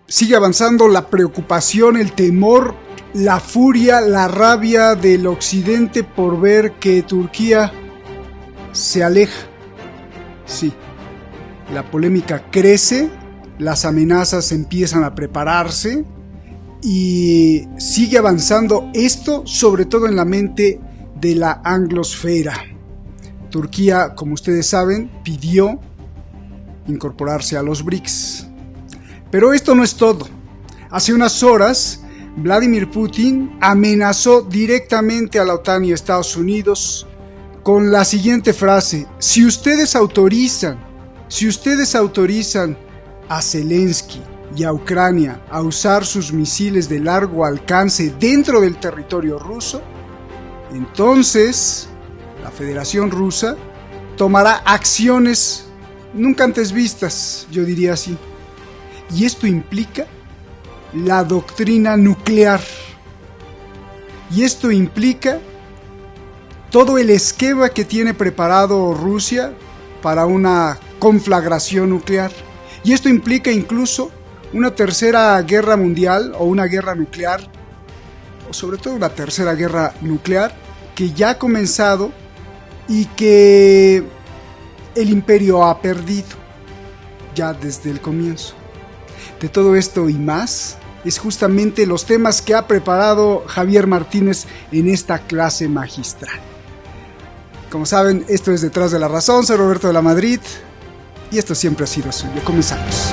Sigue avanzando la preocupación, el temor, la furia, la rabia del occidente por ver que Turquía se aleja. Sí, la polémica crece, las amenazas empiezan a prepararse y sigue avanzando esto, sobre todo en la mente de la anglosfera. Turquía, como ustedes saben, pidió incorporarse a los BRICS. Pero esto no es todo. Hace unas horas, Vladimir Putin amenazó directamente a la OTAN y a Estados Unidos con la siguiente frase: si ustedes autorizan a Zelensky y a Ucrania a usar sus misiles de largo alcance dentro del territorio ruso, entonces la Federación Rusa tomará acciones nunca antes vistas, yo diría así. Y esto implica la doctrina nuclear. Y esto implica todo el esquema que tiene preparado Rusia para una conflagración nuclear. Y esto implica incluso una tercera guerra mundial o una guerra nuclear, o sobre todo una tercera guerra nuclear que ya ha comenzado y que el imperio ha perdido ya desde el comienzo. De todo esto y más es justamente los temas que ha preparado Javier Martínez en esta clase magistral. Como saben, esto es Detrás de la Razón. Soy Roberto de la Madrid y esto siempre ha sido suyo. Comenzamos.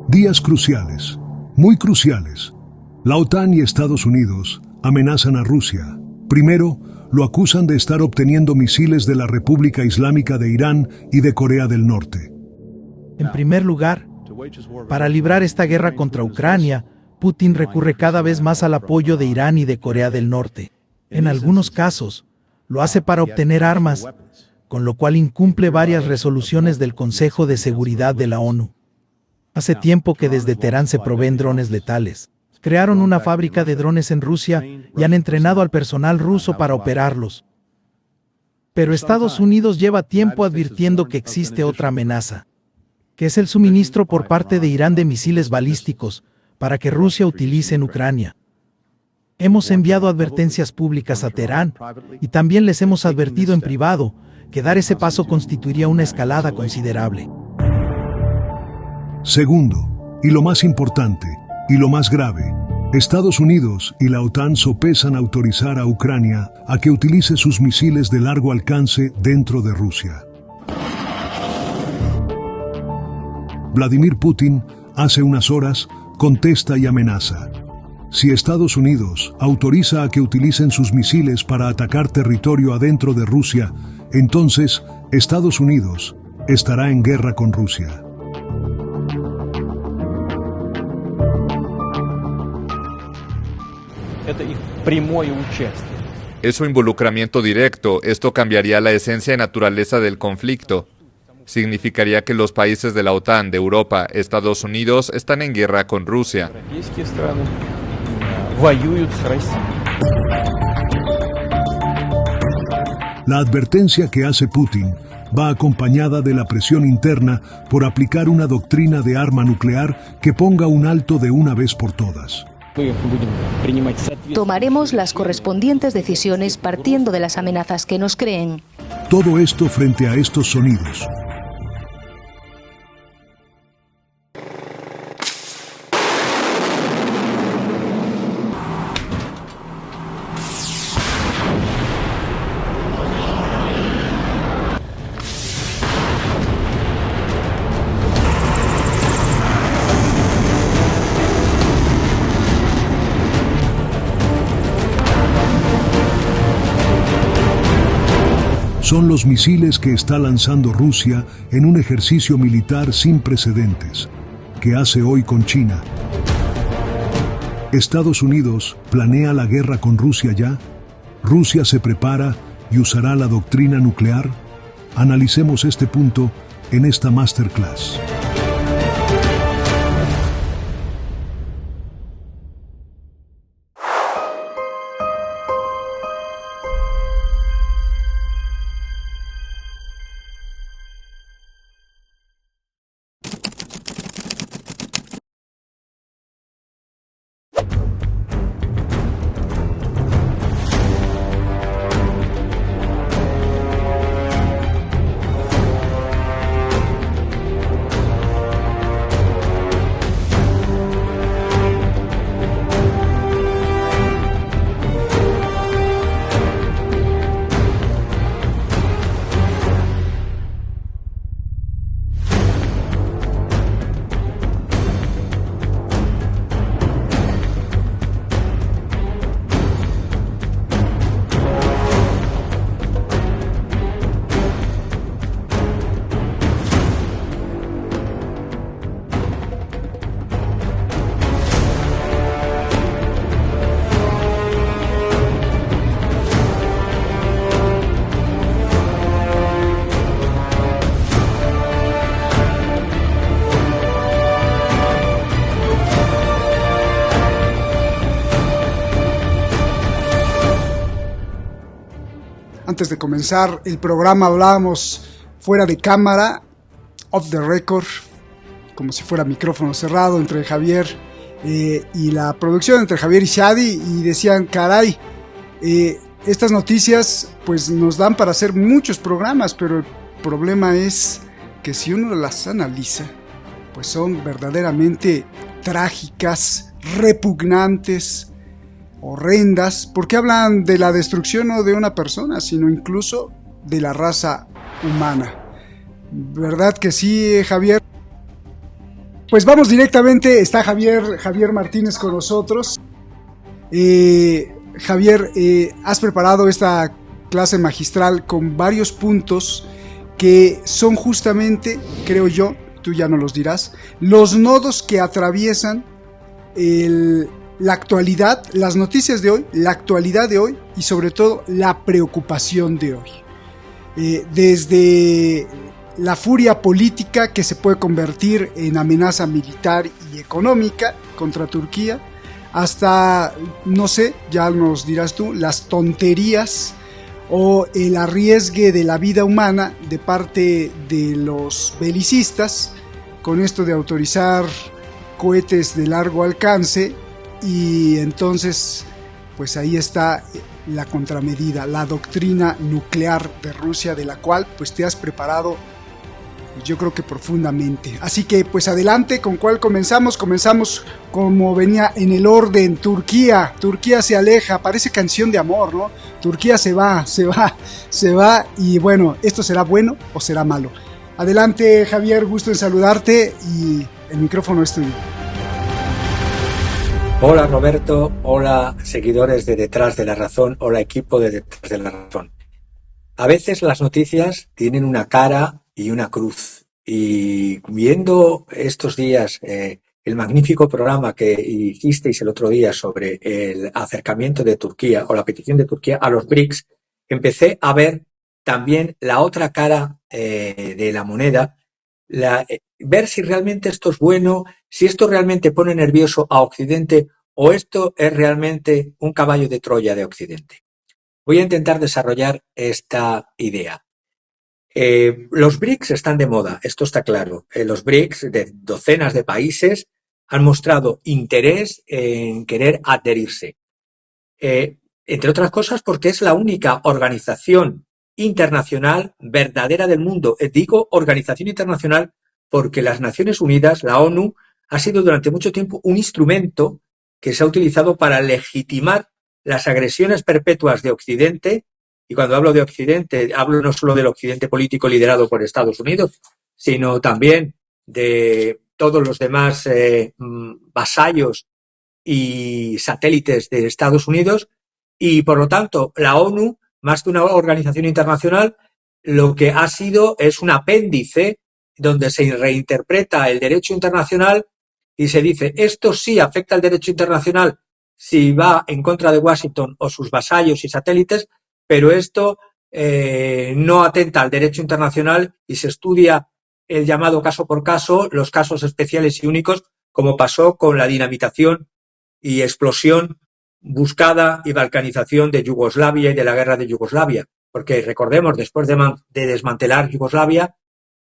Días cruciales, muy cruciales. La OTAN y Estados Unidos amenazan a Rusia. Primero, lo acusan de estar obteniendo misiles de la República Islámica de Irán y de Corea del Norte. En primer lugar, para librar esta guerra contra Ucrania, Putin recurre cada vez más al apoyo de Irán y de Corea del Norte. En algunos casos, lo hace para obtener armas, con lo cual incumple varias resoluciones del Consejo de Seguridad de la ONU. Hace tiempo que desde Teherán se proveen drones letales. Crearon una fábrica de drones en Rusia y han entrenado al personal ruso para operarlos. Pero Estados Unidos lleva tiempo advirtiendo que existe otra amenaza, que es el suministro por parte de Irán de misiles balísticos para que Rusia utilice en Ucrania. Hemos enviado advertencias públicas a Teherán y también les hemos advertido en privado que dar ese paso constituiría una escalada considerable. Segundo, y lo más importante, y lo más grave, Estados Unidos y la OTAN sopesan autorizar a Ucrania a que utilice sus misiles de largo alcance dentro de Rusia. Vladimir Putin, hace unas horas, contesta y amenaza. Si Estados Unidos autoriza a que utilicen sus misiles para atacar territorio adentro de Rusia, entonces Estados Unidos estará en guerra con Rusia. Es su involucramiento directo. Esto cambiaría la esencia y naturaleza del conflicto. Significaría que los países de la OTAN, de Europa, Estados Unidos, están en guerra con Rusia. La advertencia que hace Putin va acompañada de la presión interna por aplicar una doctrina de arma nuclear que ponga un alto de una vez por todas. Tomaremos las correspondientes decisiones partiendo de las amenazas que nos creen. Todo esto frente a estos sonidos. Son los misiles que está lanzando Rusia en un ejercicio militar sin precedentes, que hace hoy con China. ¿Estados Unidos planea la guerra con Rusia ya? ¿Rusia se prepara y usará la doctrina nuclear? Analicemos este punto en esta masterclass. antes de comenzar el programa hablábamos fuera de cámara, off the record, como si fuera micrófono cerrado entre Javier y la producción, entre Javier y Shadi, y decían, caray, estas noticias pues nos dan para hacer muchos programas, pero el problema es que si uno las analiza, pues son verdaderamente trágicas, repugnantes, horrendas, porque hablan de la destrucción no de una persona, sino incluso de la raza humana. ¿Verdad que sí, Javier? Pues vamos directamente, está Javier Martínez con nosotros. Javier, has preparado esta clase magistral con varios puntos que son justamente, creo yo, tú ya nos los dirás, los nodos que atraviesan la actualidad, las noticias de hoy, la actualidad de hoy y sobre todo la preocupación de hoy. Desde la furia política que se puede convertir en amenaza militar y económica contra Turquía, hasta, no sé, ya nos dirás tú, las tonterías o el arriesgue de la vida humana de parte de los belicistas con esto de autorizar cohetes de largo alcance, y entonces pues ahí está la contramedida, la doctrina nuclear de Rusia, de la cual pues te has preparado, yo creo que profundamente. Así que pues adelante, ¿con cuál comenzamos? Comenzamos como venía en el orden. Turquía se aleja, parece canción de amor, ¿no? Turquía se va, y bueno, ¿esto será bueno o será malo? Adelante, Javier, gusto en saludarte y el micrófono es tuyo. Hola Roberto, hola seguidores de Detrás de la Razón, hola equipo de Detrás de la Razón. A veces las noticias tienen una cara y una cruz, y viendo estos días el magnífico programa que hicisteis el otro día sobre el acercamiento de Turquía o la petición de Turquía a los BRICS, empecé a ver también la otra cara de la moneda, ver si realmente esto es bueno, si esto realmente pone nervioso a Occidente o esto es realmente un caballo de Troya de Occidente. Voy a intentar desarrollar esta idea. Los BRICS están de moda, esto está claro. Los BRICS de docenas de países han mostrado interés en querer adherirse. Entre otras cosas porque es la única organización internacional verdadera del mundo. Digo organización internacional porque las Naciones Unidas, la ONU, ha sido durante mucho tiempo un instrumento que se ha utilizado para legitimar las agresiones perpetuas de Occidente, y cuando hablo de Occidente, hablo no solo del Occidente político liderado por Estados Unidos, sino también de todos los demás vasallos y satélites de Estados Unidos, y por lo tanto la ONU, más que una organización internacional, lo que ha sido es un apéndice donde se reinterpreta el derecho internacional y se dice esto sí afecta al derecho internacional si va en contra de Washington o sus vasallos y satélites, pero esto no atenta al derecho internacional, y se estudia el llamado caso por caso, los casos especiales y únicos, como pasó con la dinamitación y explosión buscada y balcanización de Yugoslavia y de la guerra de Yugoslavia. Porque recordemos, después de desmantelar Yugoslavia,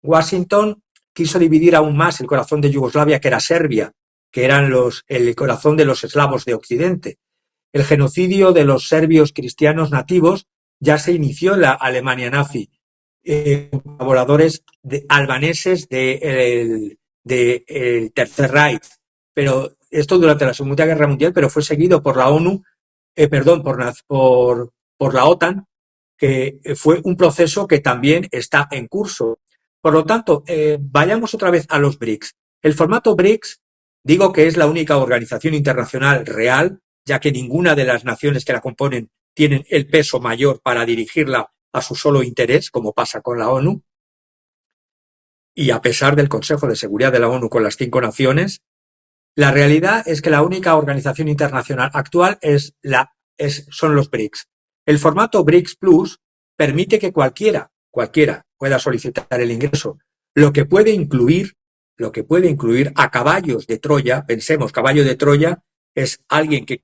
Washington quiso dividir aún más el corazón de Yugoslavia, que era Serbia, que eran el corazón de los eslavos de Occidente. El genocidio de los serbios cristianos nativos ya se inició en la Alemania nazi. Colaboradores albaneses del Tercer Reich. Pero esto durante la Segunda Guerra Mundial, pero fue seguido por la ONU, por la OTAN, que fue un proceso que también está en curso. Por lo tanto, vayamos otra vez a los BRICS. El formato BRICS, digo que es la única organización internacional real, ya que ninguna de las naciones que la componen tienen el peso mayor para dirigirla a su solo interés, como pasa con la ONU. Y a pesar del Consejo de Seguridad de la ONU con las 5 naciones, la realidad es que la única organización internacional actual son los BRICS. El formato BRICS Plus permite que cualquiera pueda solicitar el ingreso, lo que puede incluir a caballos de Troya. Pensemos, caballo de Troya es alguien que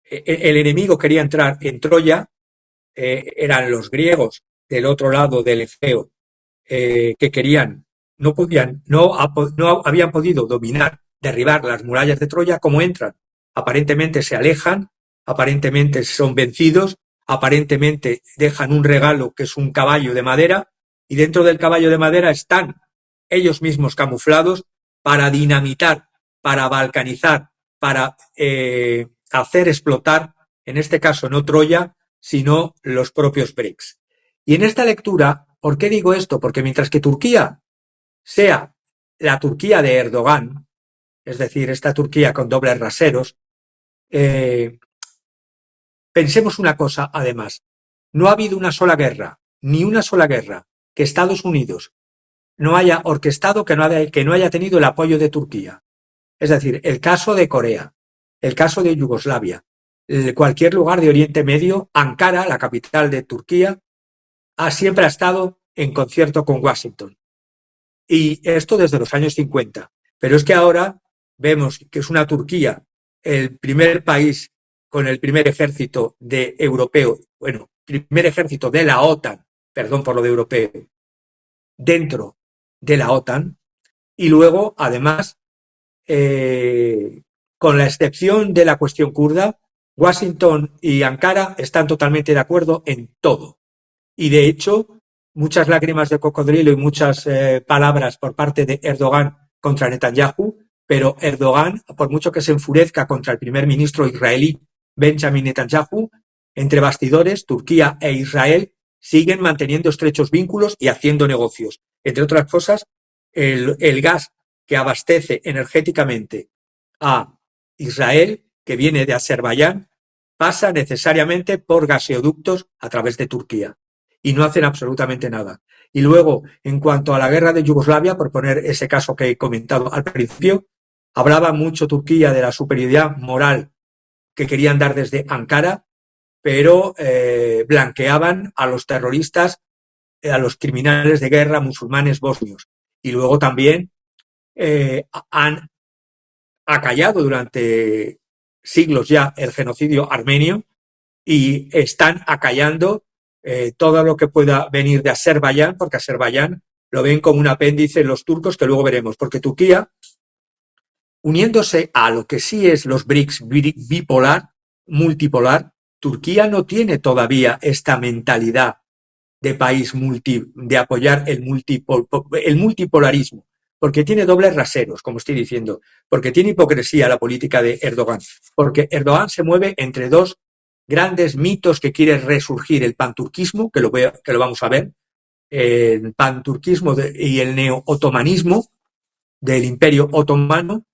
el enemigo quería entrar en Troya eran los griegos del otro lado del Egeo, que querían, no habían podido dominar, derribar las murallas de Troya. Como entran, aparentemente se alejan, aparentemente son vencidos, aparentemente dejan un regalo que es un caballo de madera, y dentro del caballo de madera están ellos mismos camuflados para dinamitar, para balcanizar, para hacer explotar, en este caso no Troya, sino los propios BRICS. Y en esta lectura, ¿por qué digo esto? Porque mientras que Turquía sea la Turquía de Erdogan, es decir, esta Turquía con dobles raseros, pensemos una cosa, además, no ha habido una sola guerra, ni una sola guerra, que Estados Unidos no haya orquestado, que no haya tenido el apoyo de Turquía. Es decir, el caso de Corea, el caso de Yugoslavia, cualquier lugar de Oriente Medio, Ankara, la capital de Turquía, siempre ha estado en concierto con Washington. Y esto desde los años 50. Pero es que ahora vemos que es una Turquía, el primer país con el primer ejército de europeo, primer ejército de la OTAN, perdón por lo de europeo, dentro de la OTAN, y luego, además, con la excepción de la cuestión kurda, Washington y Ankara están totalmente de acuerdo en todo. Y de hecho, muchas lágrimas de cocodrilo y muchas palabras por parte de Erdogan contra Netanyahu, pero Erdogan, por mucho que se enfurezca contra el primer ministro israelí Benjamin Netanyahu, entre bastidores, Turquía e Israel siguen manteniendo estrechos vínculos y haciendo negocios. Entre otras cosas, el gas que abastece energéticamente a Israel, que viene de Azerbaiyán, pasa necesariamente por gaseoductos a través de Turquía. Y no hacen absolutamente nada. Y luego, en cuanto a la guerra de Yugoslavia, por poner ese caso que he comentado al principio, hablaba mucho Turquía de la superioridad moral que querían dar desde Ankara, pero blanqueaban a los terroristas, a los criminales de guerra musulmanes bosnios. Y luego también han acallado durante siglos ya el genocidio armenio y están acallando todo lo que pueda venir de Azerbaiyán, porque Azerbaiyán lo ven como un apéndice los turcos, que luego veremos, porque Turquía, uniéndose a lo que sí es los BRICS bipolar, multipolar, Turquía no tiene todavía esta mentalidad de país de apoyar el multipolarismo, porque tiene dobles raseros, como estoy diciendo, porque tiene hipocresía la política de Erdogan, porque Erdogan se mueve entre dos grandes mitos que quiere resurgir: el panturquismo, que lo vamos a ver, el panturquismo y el neo-otomanismo del Imperio Otomano,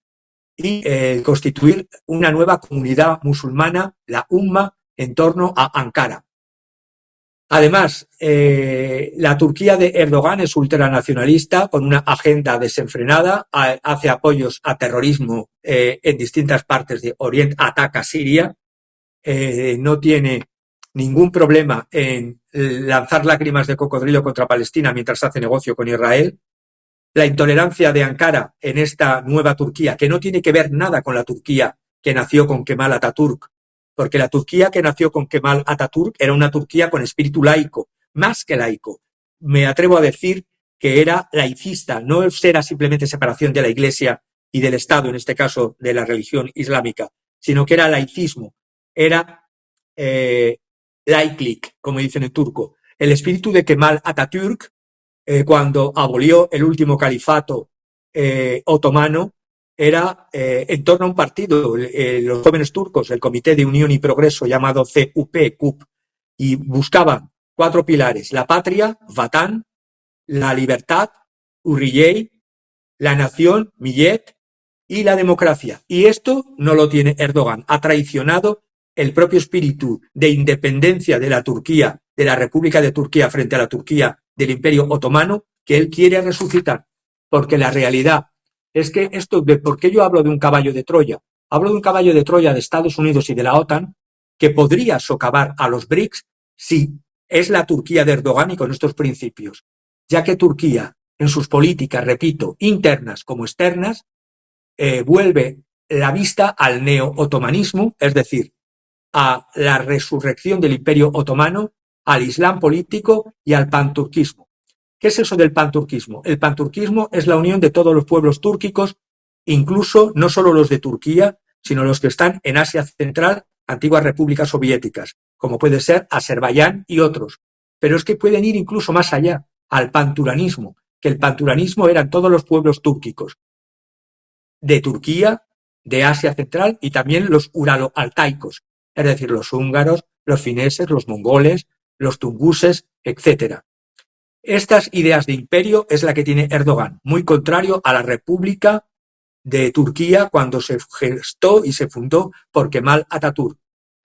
y constituir una nueva comunidad musulmana, la Umma, en torno a Ankara. Además, la Turquía de Erdogan es ultranacionalista, con una agenda desenfrenada, hace apoyos a terrorismo en distintas partes de Oriente, ataca Siria, no tiene ningún problema en lanzar lágrimas de cocodrilo contra Palestina mientras hace negocio con Israel. La intolerancia de Ankara en esta nueva Turquía, que no tiene que ver nada con la Turquía que nació con Kemal Atatürk, porque la Turquía que nació con Kemal Atatürk era una Turquía con espíritu laico, más que laico. Me atrevo a decir que era laicista, no era simplemente separación de la Iglesia y del Estado, en este caso de la religión islámica, sino que era laicismo, era laiklik, como dicen en turco. El espíritu de Kemal Atatürk, cuando abolió el último califato otomano, era en torno a un partido, los jóvenes turcos, el Comité de Unión y Progreso, llamado CUP, y buscaban 4 pilares: la patria, Vatan; la libertad, Hürriyet; la nación, Millet; y la democracia. Y esto no lo tiene Erdogan. Ha traicionado el propio espíritu de independencia de la Turquía, de la República de Turquía frente a la Turquía del Imperio Otomano, que él quiere resucitar. Porque la realidad es que ¿por qué yo hablo de un caballo de Troya? Hablo de un caballo de Troya de Estados Unidos y de la OTAN que podría socavar a los BRICS si es la Turquía de Erdogan y con estos principios. Ya que Turquía, en sus políticas, repito, internas como externas, vuelve la vista al neo-otomanismo, es decir, a la resurrección del Imperio Otomano, al islam político y al panturquismo. ¿Qué es eso del panturquismo? El panturquismo es la unión de todos los pueblos túrquicos, incluso no solo los de Turquía, sino los que están en Asia Central, antiguas repúblicas soviéticas, como puede ser Azerbaiyán y otros. Pero es que pueden ir incluso más allá, al panturanismo, que el panturanismo eran todos los pueblos túrquicos de Turquía, de Asia Central y también los uralo-altaicos, es decir, los húngaros, los fineses, los mongoles, los tunguses, etc. Estas ideas de imperio es la que tiene Erdogan, muy contrario a la República de Turquía cuando se gestó y se fundó por Kemal Atatürk.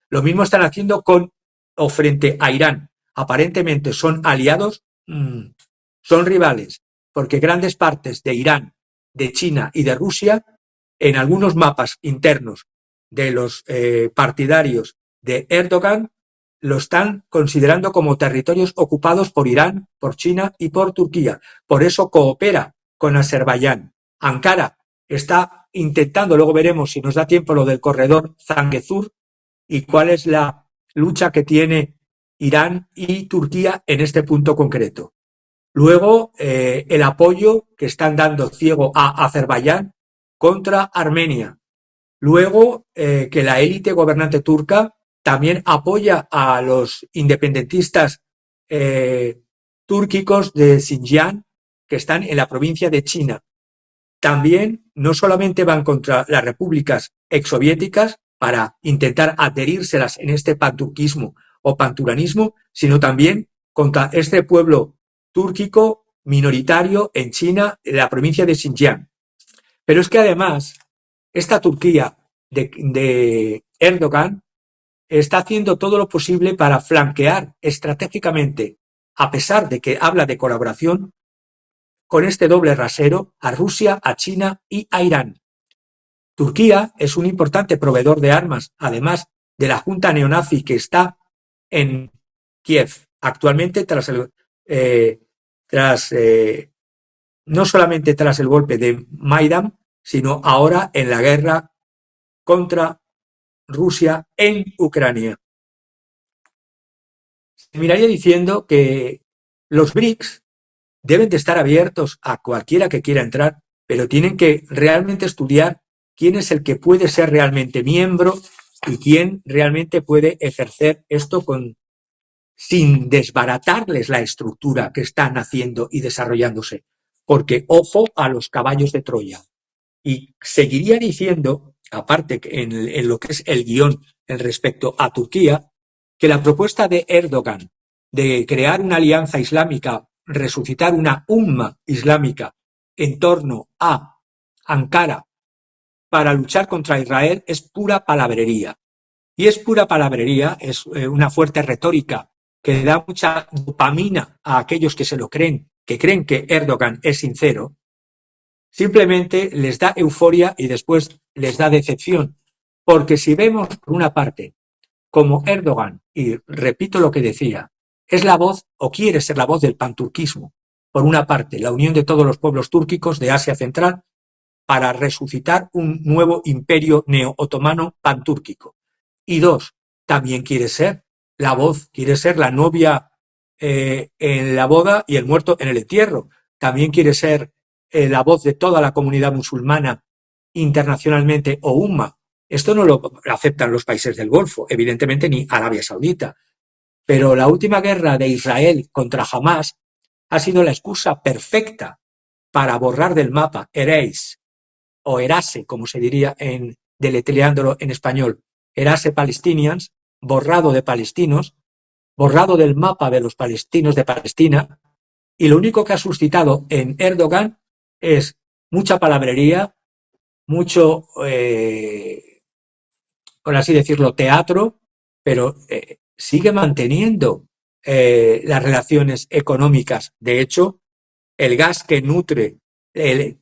Lo mismo están haciendo con o frente a Irán. Aparentemente son aliados, son rivales, porque grandes partes de Irán, de China y de Rusia, en algunos mapas internos de los partidarios de Erdogan, lo están considerando como territorios ocupados por Irán, por China y por Turquía. Por eso coopera con Azerbaiyán. Ankara está intentando, luego veremos si nos da tiempo lo del corredor Zangezur y cuál es la lucha que tiene Irán y Turquía en este punto concreto. Luego, el apoyo que están dando ciego a Azerbaiyán contra Armenia. Luego, que la élite gobernante turca también apoya a los independentistas túrquicos de Xinjiang, que están en la provincia de China. También no solamente van contra las repúblicas exsoviéticas para intentar adherírselas en este panturquismo o panturanismo, sino también contra este pueblo túrquico minoritario en China, en la provincia de Xinjiang. Pero es que además, esta Turquía de Erdogan está haciendo todo lo posible para flanquear estratégicamente, a pesar de que habla de colaboración, con este doble rasero a Rusia, a China y a Irán. Turquía es un importante proveedor de armas, además de la junta neonazi que está en Kiev actualmente no solamente tras el golpe de Maidán, sino ahora en la guerra contra Rusia en Ucrania. Se miraría diciendo que los BRICS deben de estar abiertos a cualquiera que quiera entrar, pero tienen que realmente estudiar quién es el que puede ser realmente miembro y quién realmente puede ejercer esto sin desbaratarles la estructura que están haciendo y desarrollándose. Porque ojo a los caballos de Troya. Y seguiría diciendo, aparte en lo que es el guión en respecto a Turquía, que la propuesta de Erdogan de crear una alianza islámica, resucitar una umma islámica en torno a Ankara para luchar contra Israel es pura palabrería. Y es pura palabrería, es una fuerte retórica que da mucha dopamina a aquellos que se lo creen, que creen que Erdogan es sincero. Simplemente les da euforia y después les da decepción. Porque si vemos, por una parte, como Erdogan, y repito lo que decía, es la voz o quiere ser la voz del panturquismo, por una parte, la unión de todos los pueblos túrquicos de Asia Central para resucitar un nuevo imperio neo-otomano pantúrquico. Y dos, también quiere ser la voz, quiere ser la novia en la boda y el muerto en el entierro. También quiere ser la voz de toda la comunidad musulmana internacionalmente o umma. Esto no lo aceptan los países del Golfo, evidentemente ni Arabia Saudita. Pero la última guerra de Israel contra Hamás ha sido la excusa perfecta para borrar del mapa, erase, o erase, como se diría deletreándolo en español, erase Palestinians, borrado de palestinos, borrado del mapa de los palestinos de Palestina, y lo único que ha suscitado en Erdogan es mucha palabrería, mucho, por así decirlo, teatro, pero sigue manteniendo las relaciones económicas. De hecho, el gas que nutre el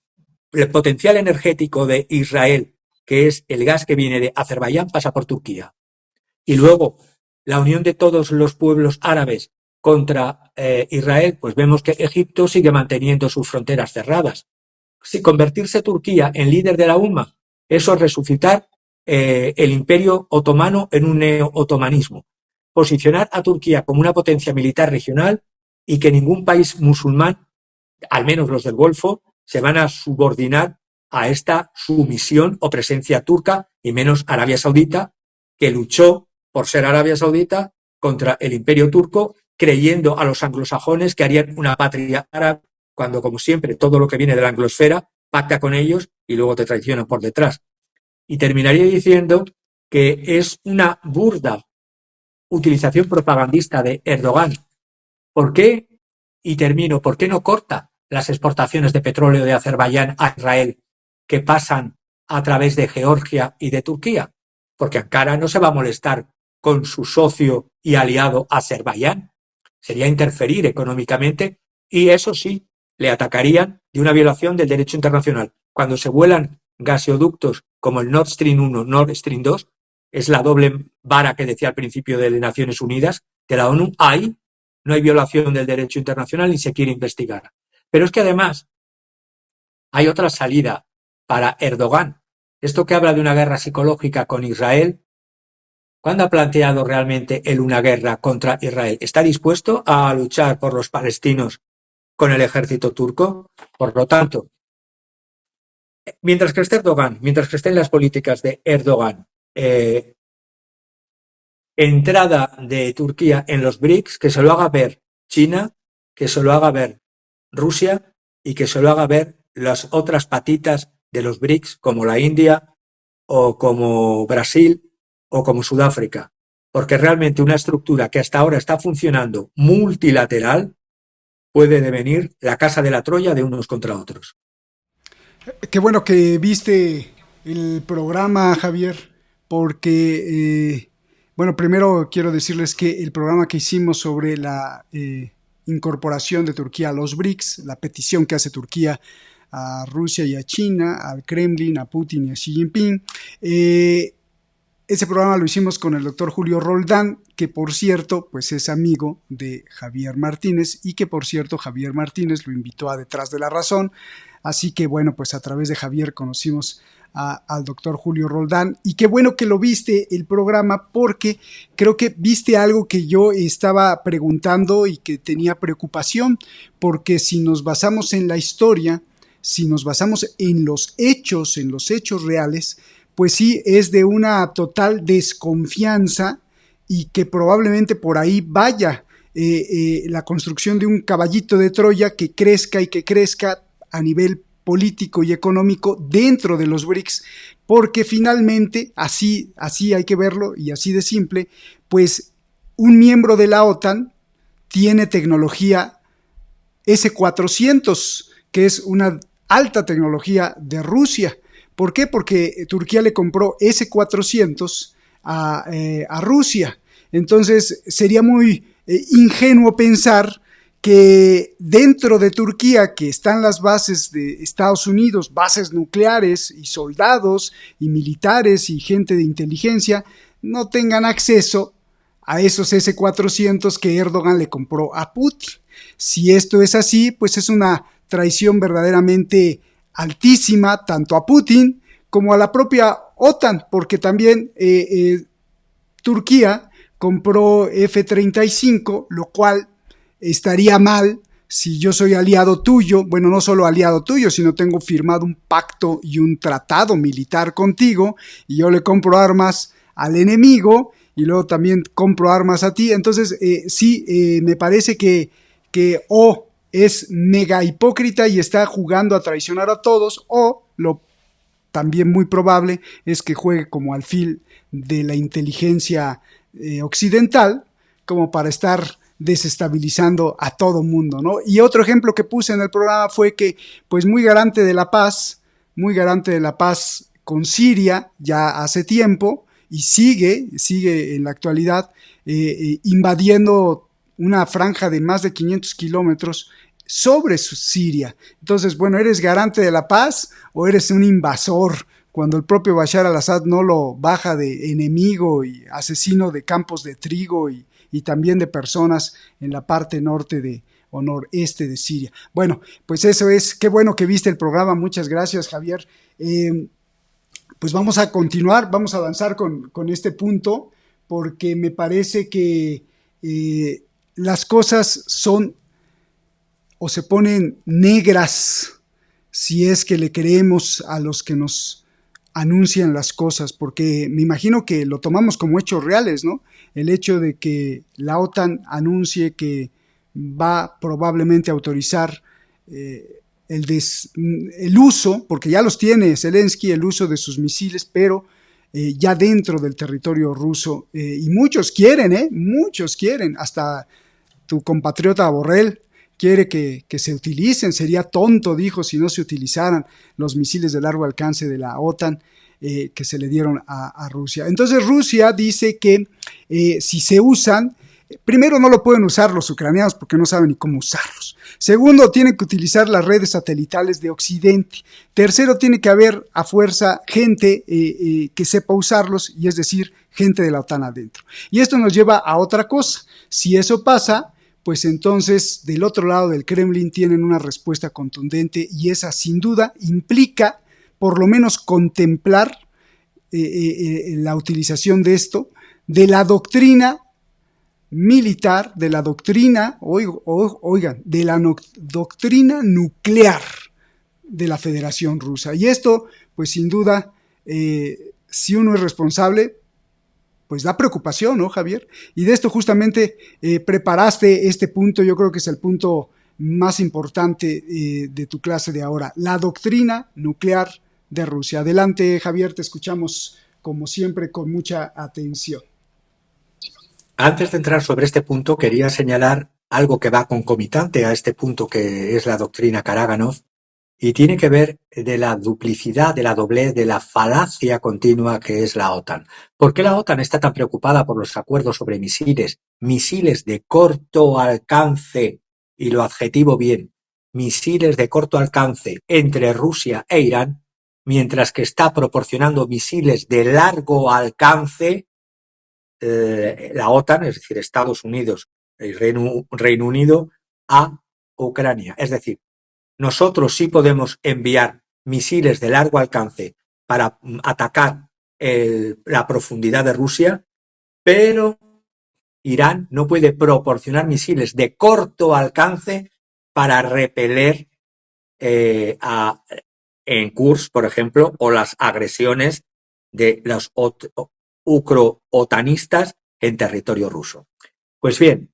potencial energético de Israel, que es el gas que viene de Azerbaiyán, pasa por Turquía. Y luego, la unión de todos los pueblos árabes contra Israel, pues vemos que Egipto sigue manteniendo sus fronteras cerradas. Si convertirse Turquía en líder de la umma, eso es resucitar el imperio otomano en un neo-otomanismo. posicionar a Turquía como una potencia militar regional y que ningún país musulmán, al menos los del Golfo, se van a subordinar a esta sumisión o presencia turca, y menos Arabia Saudita, que luchó por ser Arabia Saudita contra el Imperio turco, creyendo a los anglosajones que harían una patria árabe, cuando, como siempre, todo lo que viene de la anglosfera pacta con ellos y luego te traicionan por detrás. Y terminaría diciendo que es una burda utilización propagandista de Erdogan. ¿Por qué? Y termino, ¿por qué no corta las exportaciones de petróleo de Azerbaiyán a Israel que pasan a través de Georgia y de Turquía? Porque Ankara no se va a molestar con su socio y aliado Azerbaiyán. Sería interferir económicamente y eso sí, le atacarían de una violación del derecho internacional. Cuando se vuelan gaseoductos como el Nord Stream 1, Nord Stream 2, es la doble vara que decía al principio de Naciones Unidas, de la ONU, ahí no hay violación del derecho internacional ni se quiere investigar. Pero es que además hay otra salida para Erdogan. Esto que habla de una guerra psicológica con Israel, ¿cuándo ha planteado realmente él una guerra contra Israel? ¿Está dispuesto a luchar por los palestinos con el ejército turco? Por lo tanto, mientras que esté Erdogan, mientras que estén las políticas de Erdogan, entrada de Turquía en los BRICS, que se lo haga ver China, que se lo haga ver Rusia y que se lo haga ver las otras patitas de los BRICS, como la India o como Brasil o como Sudáfrica. Porque realmente una estructura que hasta ahora está funcionando multilateral puede devenir la casa de la Troya de unos contra otros. Qué bueno que viste el programa, Javier, porque, bueno, primero quiero decirles que el programa que hicimos sobre la incorporación de Turquía a los BRICS, la petición que hace Turquía a Rusia y a China, al Kremlin, a Putin y a Xi Jinping, ese programa lo hicimos con el doctor Julio Roldán, que por cierto, pues es amigo de Javier Martínez y que por cierto Javier Martínez lo invitó a Detrás de la Razón. Así que bueno, pues a través de Javier conocimos al doctor Julio Roldán y qué bueno que lo viste el programa porque creo que viste algo que yo estaba preguntando y que tenía preocupación, porque si nos basamos en la historia, si nos basamos en los hechos reales, pues sí, es de una total desconfianza y que probablemente por ahí vaya la construcción de un caballito de Troya que crezca y que crezca a nivel político y económico dentro de los BRICS, porque finalmente, así hay que verlo y así de simple, pues un miembro de la OTAN tiene tecnología S-400, que es una alta tecnología de Rusia. ¿Por qué? Porque Turquía le compró S-400 a Rusia. Entonces sería muy ingenuo pensar que dentro de Turquía, que están las bases de Estados Unidos, bases nucleares y soldados y militares y gente de inteligencia, no tengan acceso a esos S-400 que Erdogan le compró a Putin. Si esto es así, pues es una traición verdaderamente altísima tanto a Putin como a la propia OTAN, porque también Turquía compró F-35, lo cual estaría mal si yo soy aliado tuyo, bueno, no solo aliado tuyo, sino tengo firmado un pacto y un tratado militar contigo y yo le compro armas al enemigo y luego también compro armas a ti. Entonces sí, me parece que o es mega hipócrita y está jugando a traicionar a todos, o lo también muy probable es que juegue como alfil de la inteligencia occidental, como para estar desestabilizando a todo mundo, ¿no? Y otro ejemplo que puse en el programa fue que, pues muy garante de la paz con Siria ya hace tiempo y sigue en la actualidad invadiendo una franja de más de 500 kilómetros sobre Siria. Entonces, bueno, ¿eres garante de la paz o eres un invasor? Cuando el propio Bashar al-Assad no lo baja de enemigo y asesino de campos de trigo y también de personas en la parte norte o noreste de Siria. Bueno, pues eso es, qué bueno que viste el programa, muchas gracias, Javier. Pues vamos a continuar, vamos a avanzar con este punto, porque me parece que las cosas son o se ponen negras si es que le creemos a los que nos anuncian las cosas, porque me imagino que lo tomamos como hechos reales, ¿no? El hecho de que la OTAN anuncie que va probablemente a autorizar el uso, porque ya los tiene Zelensky, el uso de sus misiles, pero ya dentro del territorio ruso, y muchos quieren, hasta tu compatriota Borrell quiere que se utilicen, sería tonto, dijo, si no se utilizaran los misiles de largo alcance de la OTAN que se le dieron a Rusia. Entonces Rusia dice que si se usan, primero no lo pueden usar los ucranianos porque no saben ni cómo usarlos. Segundo, tienen que utilizar las redes satelitales de Occidente. Tercero, tiene que haber a fuerza gente que sepa usarlos, y es decir, gente de la OTAN adentro. Y esto nos lleva a otra cosa. Si eso pasa, pues entonces del otro lado del Kremlin tienen una respuesta contundente, y esa sin duda implica por lo menos contemplar la utilización de esto, de la doctrina militar, de la doctrina, de la doctrina nuclear de la Federación Rusa. Y esto, pues sin duda, si uno es responsable, pues da preocupación, ¿no, Javier? Y de esto justamente preparaste este punto, yo creo que es el punto más importante de tu clase de ahora, la doctrina nuclear de Rusia. Adelante, Javier, te escuchamos como siempre con mucha atención. Antes de entrar sobre este punto, quería señalar algo que va concomitante a este punto, que es la doctrina Karaganov, y tiene que ver de la duplicidad, de la doblez, de la falacia continua que es la OTAN. ¿Por qué la OTAN está tan preocupada por los acuerdos sobre misiles? Misiles de corto alcance, y lo adjetivo bien, misiles de corto alcance entre Rusia e Irán, mientras que está proporcionando misiles de largo alcance la OTAN, es decir, Estados Unidos y Reino Unido, a Ucrania. Es decir, nosotros sí podemos enviar misiles de largo alcance para atacar la profundidad de Rusia, pero Irán no puede proporcionar misiles de corto alcance para repeler en Kursk, por ejemplo, o las agresiones de los ucro-otanistas en territorio ruso. Pues bien,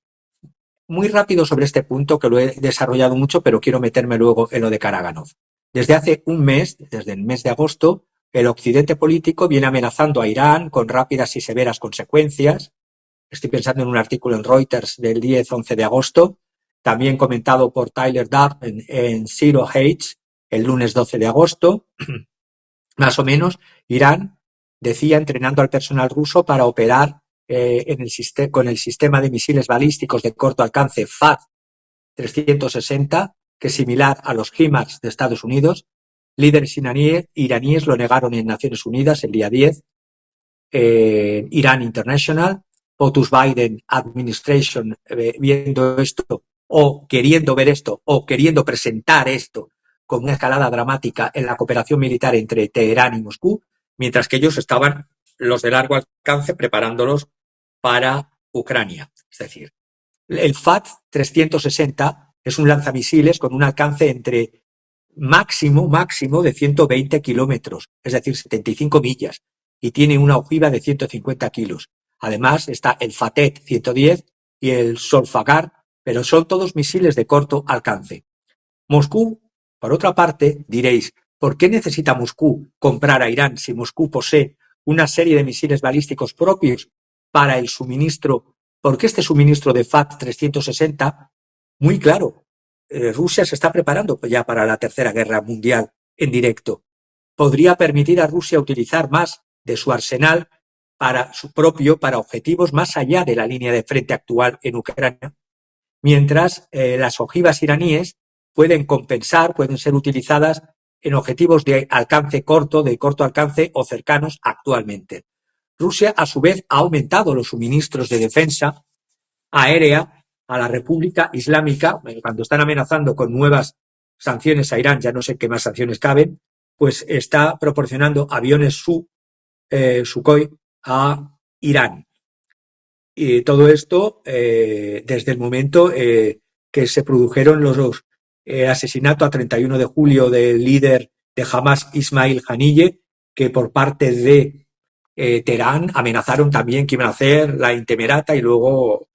muy rápido sobre este punto, que lo he desarrollado mucho, pero quiero meterme luego en lo de Karaganov. Desde hace un mes, desde el mes de agosto, el occidente político viene amenazando a Irán con rápidas y severas consecuencias. Estoy pensando en un artículo en Reuters del 10-11 de agosto, también comentado por Tyler Duff en Zero Hate el lunes 12 de agosto. Más o menos, Irán decía entrenando al personal ruso para operar con el sistema de misiles balísticos de corto alcance FAD-360, que es similar a los HIMARS de Estados Unidos. Líderes iraníes lo negaron en Naciones Unidas el día 10. Irán International, POTUS Biden Administration, viendo esto o queriendo ver esto o queriendo presentar esto como una escalada dramática en la cooperación militar entre Teherán y Moscú, mientras que ellos estaban, los de largo alcance, preparándolos para Ucrania. Es decir, el FAD-360 es un lanzamisiles con un alcance entre máximo de 120 kilómetros, es decir, 75 millas, y tiene una ojiva de 150 kilos. Además está el Fatet 110 y el Solfagar, pero son todos misiles de corto alcance. Moscú, por otra parte, diréis, ¿por qué necesita Moscú comprar a Irán si Moscú posee una serie de misiles balísticos propios para el suministro? ¿Por qué este suministro de FAD-360? Muy claro, Rusia se está preparando ya para la Tercera Guerra Mundial en directo. Podría permitir a Rusia utilizar más de su arsenal para objetivos más allá de la línea de frente actual en Ucrania, mientras las ojivas iraníes pueden compensar, pueden ser utilizadas en objetivos de alcance corto, de corto alcance o cercanos actualmente. Rusia, a su vez, ha aumentado los suministros de defensa aérea a la República Islámica. Cuando están amenazando con nuevas sanciones a Irán, ya no sé qué más sanciones caben, pues está proporcionando aviones Sukhoi a Irán. Y todo esto desde el momento que se produjeron los asesinato a 31 de julio del líder de Hamas, Ismail Haniyeh, que por parte de Teherán amenazaron también que iban a hacer la intemerata y luego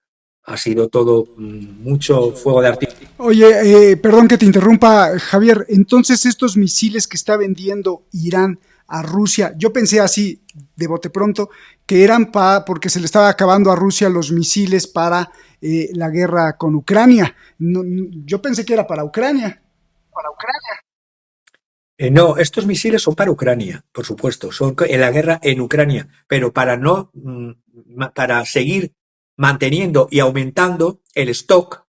ha sido todo mucho fuego de artificio. Oye, perdón que te interrumpa, Javier. Entonces, estos misiles que está vendiendo Irán a Rusia, yo pensé así, de bote pronto, que eran porque se le estaba acabando a Rusia los misiles para la guerra con Ucrania. No, yo pensé que era para Ucrania. No, estos misiles son para Ucrania, por supuesto, son en la guerra en Ucrania, pero para seguir manteniendo y aumentando el stock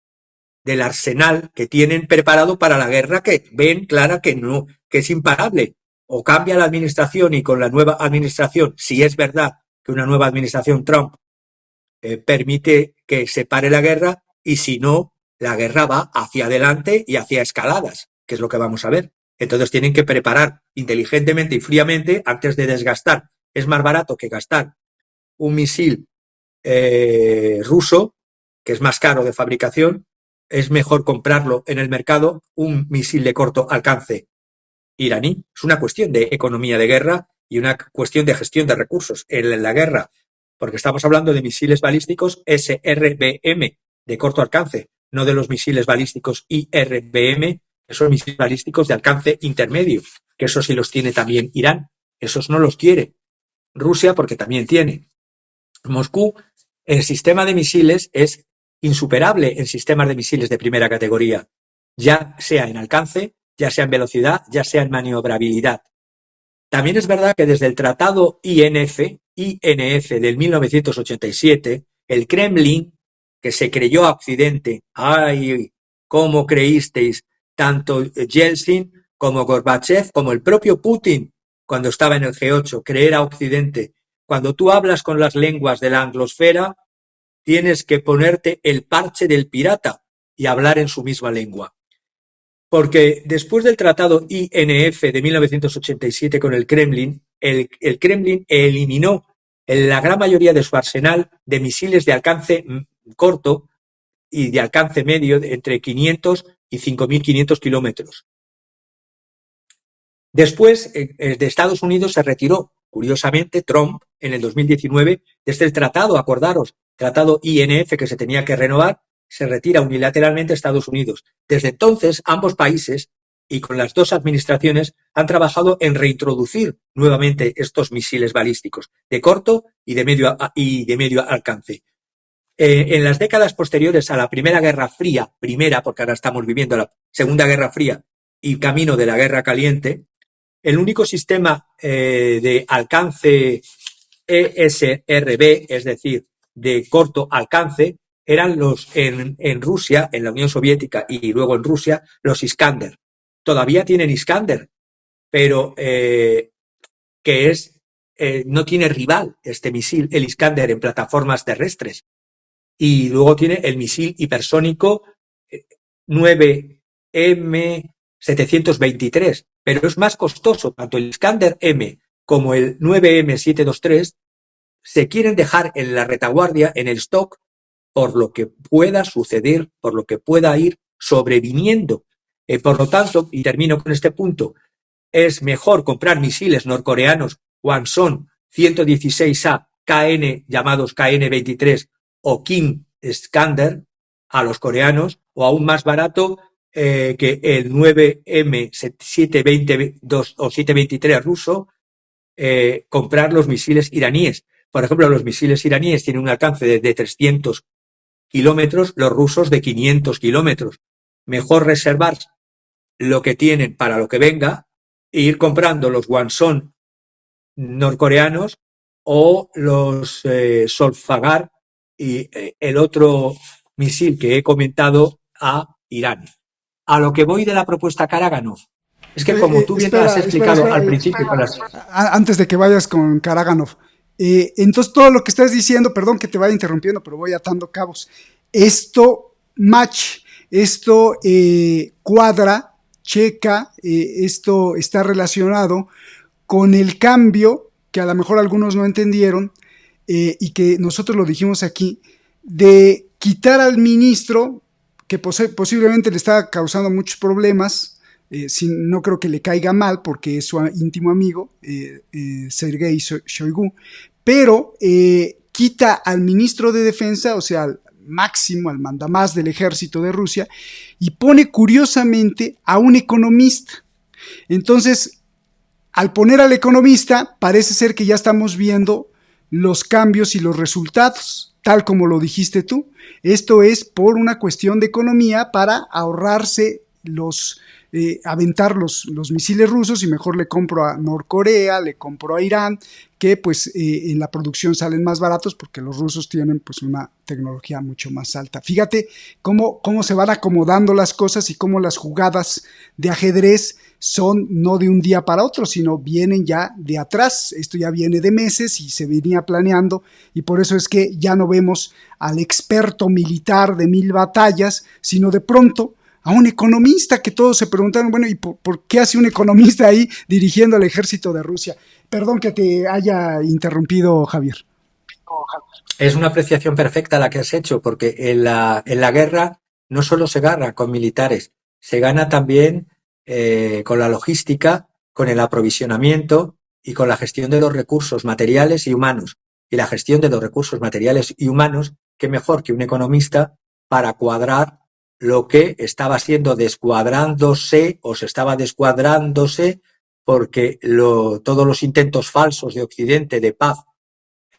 del arsenal que tienen preparado para la guerra, que ven clara que no, que es imparable. O cambia la administración y con la nueva administración, si es verdad que una nueva administración Trump permite que se pare la guerra, y si no, la guerra va hacia adelante y hacia escaladas, que es lo que vamos a ver. Entonces tienen que preparar inteligentemente y fríamente antes de desgastar. Es más barato que gastar un misil ruso, que es más caro de fabricación. Es mejor comprarlo en el mercado, un misil de corto alcance iraní. Es una cuestión de economía de guerra y una cuestión de gestión de recursos en la guerra, porque estamos hablando de misiles balísticos SRBM de corto alcance, no de los misiles balísticos IRBM, que son misiles balísticos de alcance intermedio, que esos sí los tiene también Irán. Esos no los quiere Rusia porque también tiene. Moscú, el sistema de misiles es insuperable en sistemas de misiles de primera categoría, ya sea en alcance, ya sea en velocidad, ya sea en maniobrabilidad. También es verdad que desde el tratado INF del 1987, el Kremlin, que se creyó a Occidente, ¡ay, cómo creísteis! Tanto Yeltsin como Gorbachev, como el propio Putin, cuando estaba en el G8, creer a Occidente. Cuando tú hablas con las lenguas de la anglosfera, tienes que ponerte el parche del pirata y hablar en su misma lengua. Porque después del tratado INF de 1987 con el Kremlin, el Kremlin eliminó la gran mayoría de su arsenal de misiles de alcance corto y de alcance medio entre 500 y 5.500 kilómetros. Después, de Estados Unidos se retiró, curiosamente, Trump, en el 2019, desde el tratado, acordaros, tratado INF que se tenía que renovar, se retira unilateralmente Estados Unidos. Desde entonces, ambos países, y con las dos administraciones, han trabajado en reintroducir nuevamente estos misiles balísticos, de corto y de medio alcance. En las décadas posteriores a la Primera Guerra Fría, porque ahora estamos viviendo la Segunda Guerra Fría y camino de la Guerra Caliente, el único sistema de alcance ESRB, es decir, de corto alcance, eran en Rusia, en la Unión Soviética y luego en Rusia, los Iskander. Todavía tienen Iskander, pero no tiene rival este misil, el Iskander, en plataformas terrestres. Y luego tiene el misil hipersónico 9M723, pero es más costoso. Tanto el Iskander M como el 9M723 se quieren dejar en la retaguardia, en el stock, por lo que pueda suceder, por lo que pueda ir sobreviniendo. Por lo tanto, y termino con este punto, es mejor comprar misiles norcoreanos Hwasong 116A KN, llamados KN-23 o King Iskander, a los coreanos, o aún más barato que el 9M722 o 723 ruso, comprar los misiles iraníes. Por ejemplo, los misiles iraníes tienen un alcance de 300 kilómetros, los rusos de 500 kilómetros. Mejor reservar lo que tienen para lo que venga e ir comprando los Hwasong norcoreanos o los Solfagar y el otro misil que he comentado a Irán. A lo que voy de la propuesta Karaganov, es que como tú bien has explicado al principio... Antes de que vayas con Karaganov, entonces todo lo que estás diciendo, perdón que te vaya interrumpiendo, pero voy atando cabos, esto cuadra, checa, esto está relacionado con el cambio, que a lo mejor algunos no entendieron, y que nosotros lo dijimos aquí, de quitar al ministro, que posiblemente le está causando muchos problemas, no creo que le caiga mal porque es su íntimo amigo, Sergei Shoigu, pero quita al ministro de Defensa, o sea, al máximo, al mandamás del ejército de Rusia, y pone curiosamente a un economista. Entonces, al poner al economista, parece ser que ya estamos viendo los cambios y los resultados, tal como lo dijiste tú. Esto es por una cuestión de economía para ahorrarse aventar los misiles rusos y mejor le compro a Norcorea, le compro a Irán, que pues en la producción salen más baratos porque los rusos tienen pues una tecnología mucho más alta. Fíjate cómo se van acomodando las cosas y cómo las jugadas de ajedrez son no de un día para otro, sino vienen ya de atrás. Esto ya viene de meses y se venía planeando, y por eso es que ya no vemos al experto militar de 1000 batallas, sino de pronto a un economista que todos se preguntaron, bueno, ¿y por qué hace un economista ahí dirigiendo al ejército de Rusia? Perdón que te haya interrumpido, Javier. Es una apreciación perfecta la que has hecho, porque en la guerra no solo se gana con militares, se gana también con la logística, con el aprovisionamiento y con la gestión de los recursos materiales y humanos. Y la gestión de los recursos materiales y humanos, qué mejor que un economista para cuadrar lo que estaba siendo descuadrándose o se estaba descuadrándose porque todos los intentos falsos de Occidente de paz,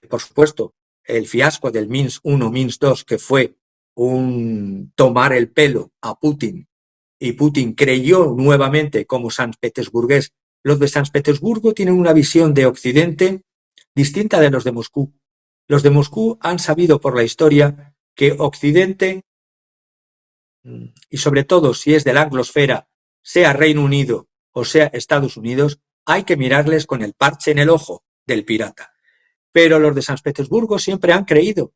por supuesto, el fiasco del Minsk I, Minsk II, que fue un tomar el pelo a Putin, y Putin creyó nuevamente como sanpetersburgués. Los de San Petersburgo tienen una visión de Occidente distinta de los de Moscú. Los de Moscú han sabido por la historia que Occidente, y sobre todo si es de la anglosfera, sea Reino Unido o sea Estados Unidos, hay que mirarles con el parche en el ojo del pirata. Pero los de San Petersburgo siempre han creído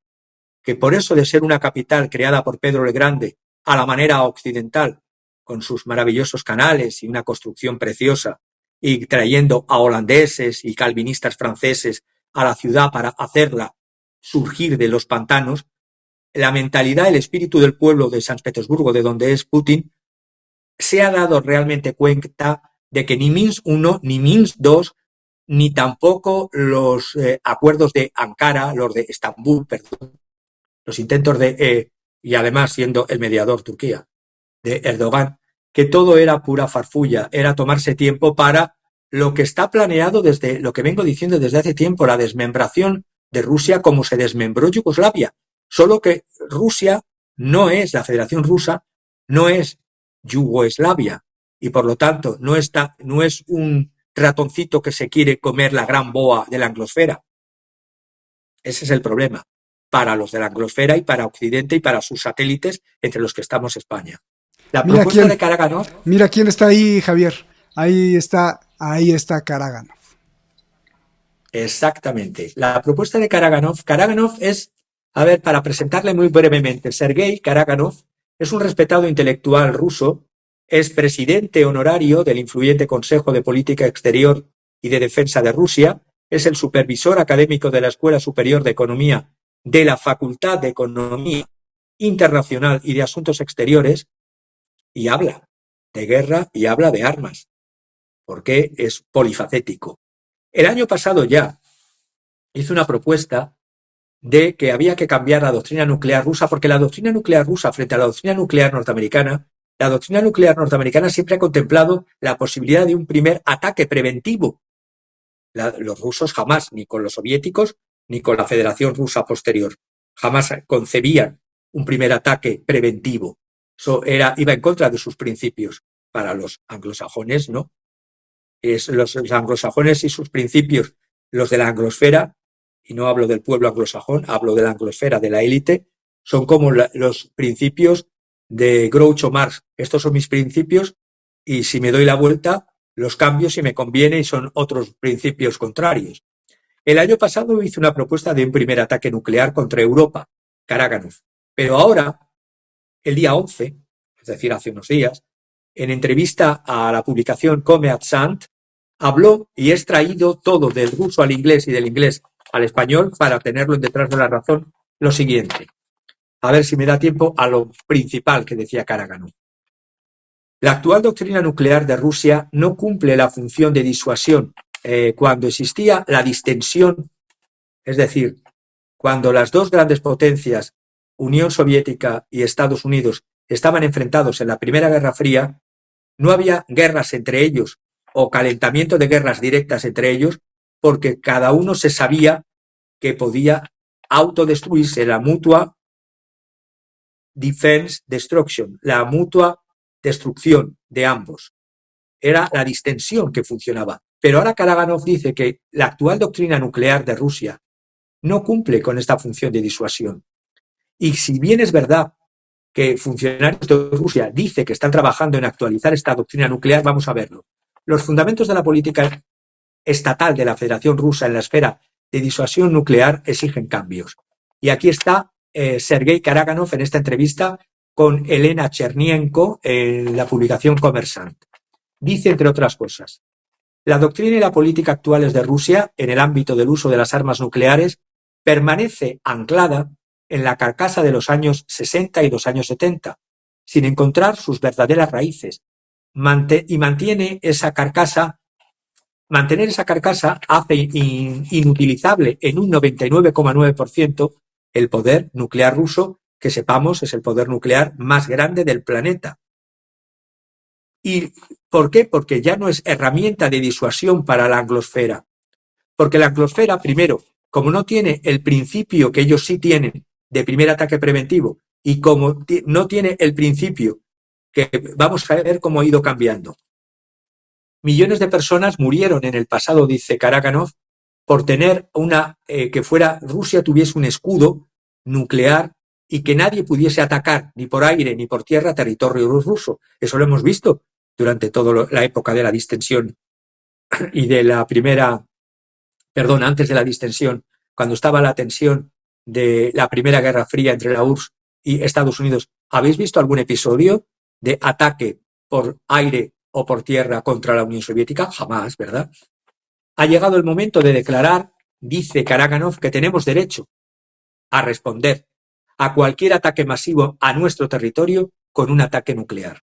que por eso de ser una capital creada por Pedro el Grande a la manera occidental, con sus maravillosos canales y una construcción preciosa, y trayendo a holandeses y calvinistas franceses a la ciudad para hacerla surgir de los pantanos, la mentalidad, el espíritu del pueblo de San Petersburgo, de donde es Putin, se ha dado realmente cuenta de que ni Minsk I, ni Minsk II, ni tampoco los acuerdos de Ankara, los de Estambul, perdón, los intentos y además siendo el mediador Turquía, de Erdogan, que todo era pura farfulla, era tomarse tiempo para lo que está planeado desde, lo que vengo diciendo desde hace tiempo, la desmembración de Rusia como se desmembró Yugoslavia. Solo que Rusia no es, la Federación Rusa no es Yugoslavia, y por lo tanto no es un ratoncito que se quiere comer la gran boa de la anglosfera. Ese es el problema para los de la anglosfera y para Occidente y para sus satélites, entre los que estamos España. La propuesta de Karaganov. Mira quién está ahí, Javier. Ahí está Karaganov. Exactamente. La propuesta de Karaganov es, a ver, para presentarle muy brevemente, Sergei Karaganov es un respetado intelectual ruso, es presidente honorario del influyente Consejo de Política Exterior y de Defensa de Rusia, es el supervisor académico de la Escuela Superior de Economía de la Facultad de Economía Internacional y de Asuntos Exteriores, y habla de guerra y habla de armas, porque es polifacético. El año pasado ya hizo una propuesta de que había que cambiar la doctrina nuclear rusa, porque la doctrina nuclear rusa frente a la doctrina nuclear norteamericana, la doctrina nuclear norteamericana siempre ha contemplado la posibilidad de un primer ataque preventivo. Los rusos jamás, ni con los soviéticos, ni con la Federación Rusa posterior, jamás concebían un primer ataque preventivo. Eso iba en contra de sus principios. Para los anglosajones, no. Los anglosajones y sus principios, los de la anglosfera, y no hablo del pueblo anglosajón, hablo de la anglosfera, de la élite, son como los principios de Groucho Marx. Estos son mis principios y si me doy la vuelta, los cambio si me conviene y son otros principios contrarios. El año pasado hice una propuesta de un primer ataque nuclear contra Europa, Karaganov. Pero ahora, el día 11, es decir, hace unos días, en entrevista a la publicación Commerzant, habló y he extraído todo del ruso al inglés y del inglés al español para tenerlo en Detrás de la Razón lo siguiente. A ver si me da tiempo a lo principal que decía Karaganov. La actual doctrina nuclear de Rusia no cumple la función de disuasión. Cuando existía la distensión, es decir, cuando las dos grandes potencias, Unión Soviética y Estados Unidos, estaban enfrentados en la Primera Guerra Fría, no había guerras entre ellos o calentamiento de guerras directas entre ellos, porque cada uno se sabía que podía autodestruirse, la mutua defense destruction, la mutua destrucción de ambos. Era la distensión que funcionaba. Pero ahora Karaganov dice que la actual doctrina nuclear de Rusia no cumple con esta función de disuasión. Y si bien es verdad que funcionarios de Rusia dicen que están trabajando en actualizar esta doctrina nuclear, vamos a verlo. Los fundamentos de la política estatal de la Federación Rusa en la esfera de disuasión nuclear exigen cambios. Y aquí está Sergei Karaganov en esta entrevista con Elena Chernienko en la publicación Kommersant. Dice, entre otras cosas, la doctrina y la política actuales de Rusia en el ámbito del uso de las armas nucleares permanece anclada en la carcasa de los años 60 y los años 70, sin encontrar sus verdaderas raíces. Mantener esa carcasa hace inutilizable en un 99,9% el poder nuclear ruso, que sepamos es el poder nuclear más grande del planeta. ¿Y por qué? Porque ya no es herramienta de disuasión para la anglosfera. Porque la anglosfera, primero, como no tiene el principio que ellos sí tienen de primer ataque preventivo y como no tiene el principio que vamos a ver cómo ha ido cambiando. Millones de personas murieron en el pasado, dice Karaganov, por tener que Rusia tuviese un escudo nuclear y que nadie pudiese atacar ni por aire ni por tierra territorio ruso. Eso lo hemos visto durante toda la época de la distensión y de antes de la distensión, cuando estaba la tensión de la Primera Guerra Fría entre la URSS y Estados Unidos. ¿Habéis visto algún episodio de ataque por aire o por tierra contra la Unión Soviética? Jamás, ¿verdad? Ha llegado el momento de declarar, dice Karaganov, que tenemos derecho a responder a cualquier ataque masivo a nuestro territorio con un ataque nuclear.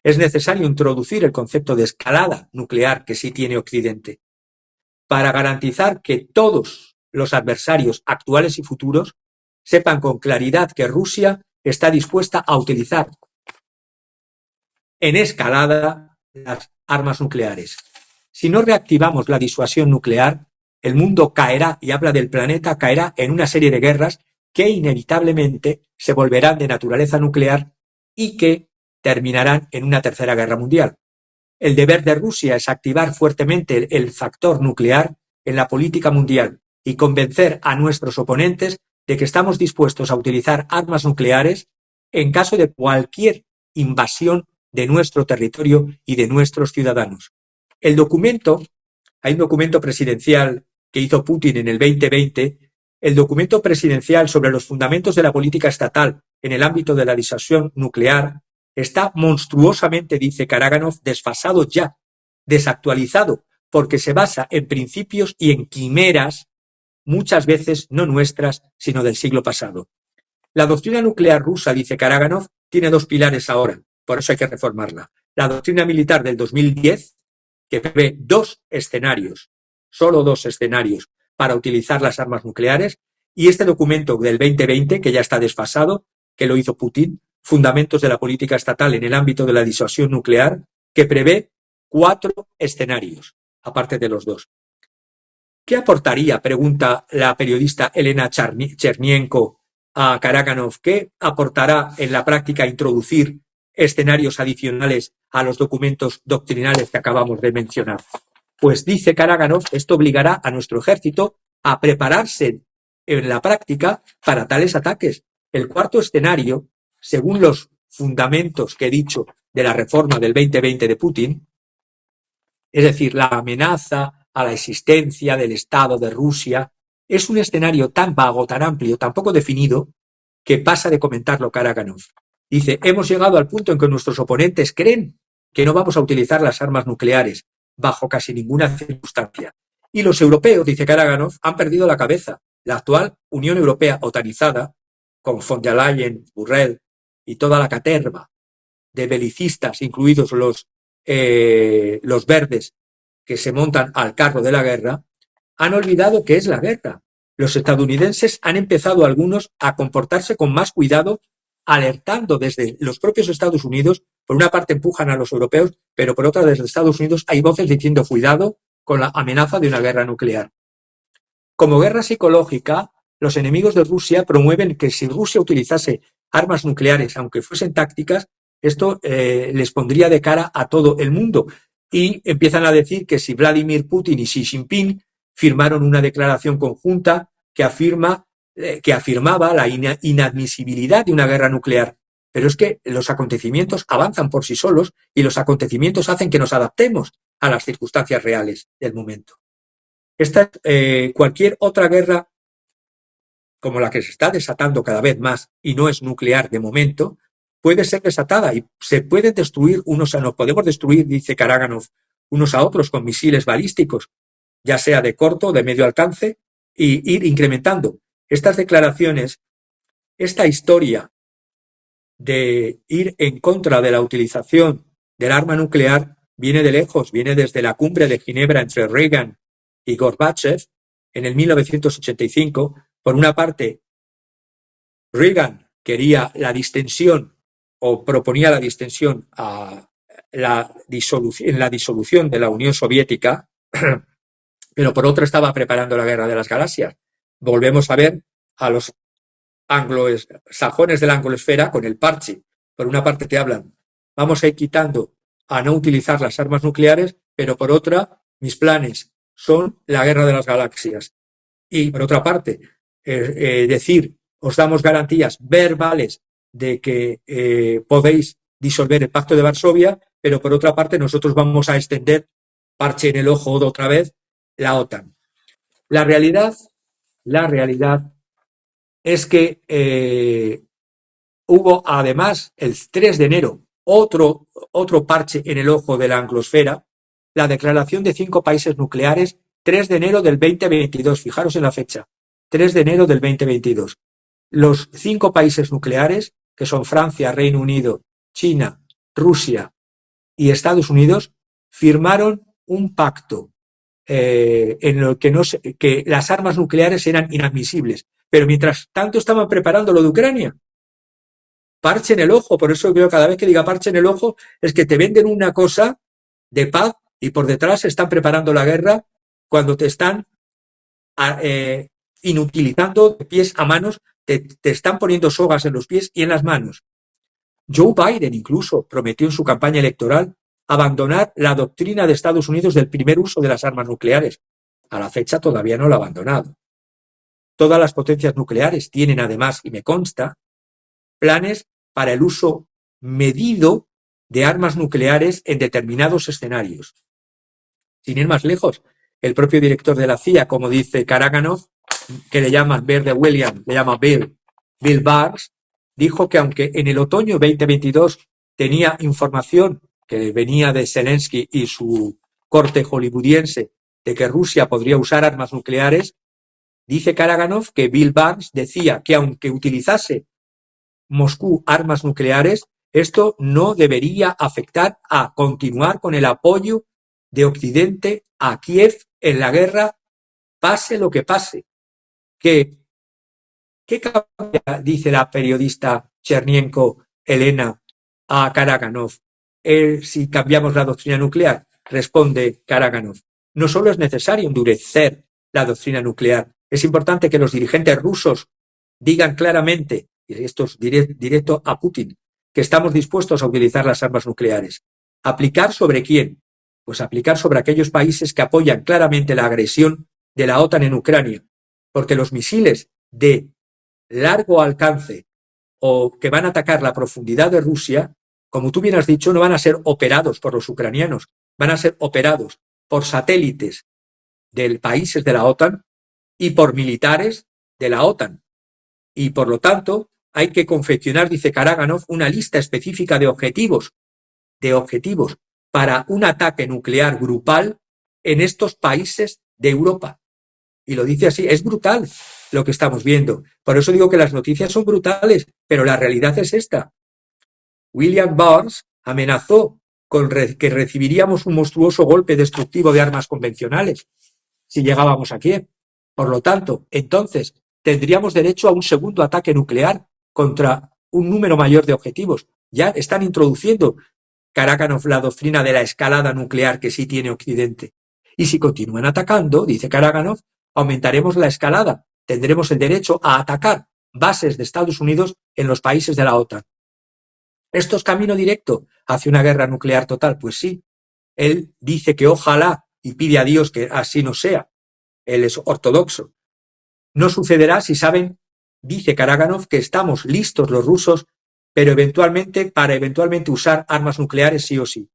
Es necesario introducir el concepto de escalada nuclear que sí tiene Occidente, para garantizar que todos los adversarios actuales y futuros sepan con claridad que Rusia está dispuesta a utilizar en escalada las armas nucleares. Si no reactivamos la disuasión nuclear, el mundo caerá, y habla del planeta, caerá en una serie de guerras que inevitablemente se volverán de naturaleza nuclear y que terminarán en una tercera guerra mundial. El deber de Rusia es activar fuertemente el factor nuclear en la política mundial y convencer a nuestros oponentes de que estamos dispuestos a utilizar armas nucleares en caso de cualquier invasión de nuestro territorio y de nuestros ciudadanos. Hay un documento presidencial que hizo Putin en el 2020, el documento presidencial sobre los fundamentos de la política estatal en el ámbito de la disuasión nuclear, está monstruosamente, dice Karaganov, desfasado ya, desactualizado, porque se basa en principios y en quimeras, muchas veces no nuestras, sino del siglo pasado. La doctrina nuclear rusa, dice Karaganov, tiene dos pilares ahora, por eso hay que reformarla. La doctrina militar del 2010, que prevé solo dos escenarios para utilizar las armas nucleares, y este documento del 2020, que ya está desfasado, que lo hizo Putin, Fundamentos de la política estatal en el ámbito de la disuasión nuclear, que prevé 4 escenarios, aparte de los 2. ¿Qué aportaría, pregunta la periodista Elena Chernienko a Karaganov, qué aportará en la práctica introducir escenarios adicionales a los documentos doctrinales que acabamos de mencionar? Pues dice Karaganov, esto obligará a nuestro ejército a prepararse en la práctica para tales ataques. El cuarto escenario, según los fundamentos que he dicho de la reforma del 2020 de Putin, es decir, la amenaza a la existencia del Estado de Rusia, es un escenario tan vago, tan amplio, tan poco definido, que pasa de comentarlo Karaganov. Dice, hemos llegado al punto en que nuestros oponentes creen que no vamos a utilizar las armas nucleares bajo casi ninguna circunstancia Y los europeos, dice Karaganov, han perdido la cabeza. La actual Unión Europea otanizada, con von der Leyen, Borrell y toda la caterva de belicistas, incluidos los verdes que se montan al carro de la guerra, han olvidado qué es la guerra. Los estadounidenses han empezado algunos a comportarse con más cuidado, alertando desde los propios Estados Unidos. Por una parte empujan a los europeos, pero por otra desde Estados Unidos hay voces diciendo cuidado con la amenaza de una guerra nuclear. Como guerra psicológica, los enemigos de Rusia promueven que si Rusia utilizase armas nucleares, aunque fuesen tácticas, esto les pondría de cara a todo el mundo. Y empiezan a decir que si Vladimir Putin y Xi Jinping firmaron una declaración conjunta que afirmaba la inadmisibilidad de una guerra nuclear. Pero es que los acontecimientos avanzan por sí solos y los acontecimientos hacen que nos adaptemos a las circunstancias reales del momento. Cualquier otra guerra como la que se está desatando cada vez más y no es nuclear de momento, puede ser desatada y se pueden destruir nos podemos destruir, dice Karaganov, unos a otros con misiles balísticos, ya sea de corto o de medio alcance, y ir incrementando. Estas declaraciones, esta historia de ir en contra de la utilización del arma nuclear viene de lejos, viene desde la cumbre de Ginebra entre Reagan y Gorbachev en el 1985. Por una parte, Reagan quería la distensión o proponía la distensión en la disolución de la Unión Soviética, pero por otra estaba preparando la guerra de las galaxias. Volvemos a ver a los anglosajones de la anglosfera con el parche. Por una parte te hablan, vamos a ir quitando a no utilizar las armas nucleares, pero por otra, mis planes son la guerra de las galaxias. Y por otra parte, decir, os damos garantías verbales de que podéis disolver el Pacto de Varsovia, pero por otra parte nosotros vamos a extender, parche en el ojo de otra vez, la OTAN. La realidad es que hubo además el 3 de enero otro parche en el ojo de la anglosfera, la declaración de 5 países nucleares, 3 de enero del 2022, fijaros en la fecha, 3 de enero del 2022. Los 5 países nucleares, que son Francia, Reino Unido, China, Rusia y Estados Unidos, firmaron un pacto en el que las armas nucleares eran inadmisibles. Pero mientras tanto estaban preparando lo de Ucrania. Parche en el ojo, por eso creo que cada vez que diga parche en el ojo es que te venden una cosa de paz y por detrás están preparando la guerra cuando te están inutilizando de pies a manos, te están poniendo sogas en los pies y en las manos. Joe Biden incluso prometió en su campaña electoral abandonar la doctrina de Estados Unidos del primer uso de las armas nucleares. A la fecha todavía no lo ha abandonado. Todas las potencias nucleares tienen además, y me consta, planes para el uso medido de armas nucleares en determinados escenarios. Sin ir más lejos, el propio director de la CIA, como dice Karaganov, que le llaman Verde William, le llama Bill Barr, dijo que aunque en el otoño 2022 tenía información que venía de Zelensky y su corte hollywoodiense de que Rusia podría usar armas nucleares, dice Karaganov que Bill Barr decía que aunque utilizase Moscú armas nucleares, esto no debería afectar a continuar con el apoyo de Occidente a Kiev en la guerra, pase lo que pase. ¿Qué cambia, dice la periodista Chernienko Elena a Karaganov, si cambiamos la doctrina nuclear? Responde Karaganov, no solo es necesario endurecer la doctrina nuclear, es importante que los dirigentes rusos digan claramente, y esto es directo a Putin, que estamos dispuestos a utilizar las armas nucleares. ¿Aplicar sobre quién? Pues aplicar sobre aquellos países que apoyan claramente la agresión de la OTAN en Ucrania, porque los misiles de largo alcance o que van a atacar la profundidad de Rusia, como tú bien has dicho, no van a ser operados por los ucranianos, van a ser operados por satélites de países de la OTAN y por militares de la OTAN. Y por lo tanto, hay que confeccionar, dice Karaganov, una lista específica de objetivos para un ataque nuclear grupal en estos países de Europa. Y lo dice así, es brutal lo que estamos viendo. Por eso digo que las noticias son brutales, pero la realidad es esta. William Burns amenazó con que recibiríamos un monstruoso golpe destructivo de armas convencionales si llegábamos a Kiev. Por lo tanto, entonces tendríamos derecho a un segundo ataque nuclear contra un número mayor de objetivos. Ya están introduciendo Karaganov la doctrina de la escalada nuclear que sí tiene Occidente. Y si continúan atacando, dice Karaganov, aumentaremos la escalada. Tendremos el derecho a atacar bases de Estados Unidos en los países de la OTAN. ¿Esto es camino directo hacia una guerra nuclear total? Pues sí. Él dice que ojalá y pide a Dios que así no sea. Él es ortodoxo. No sucederá si saben, dice Karaganov, que estamos listos los rusos, pero para eventualmente usar armas nucleares sí o sí.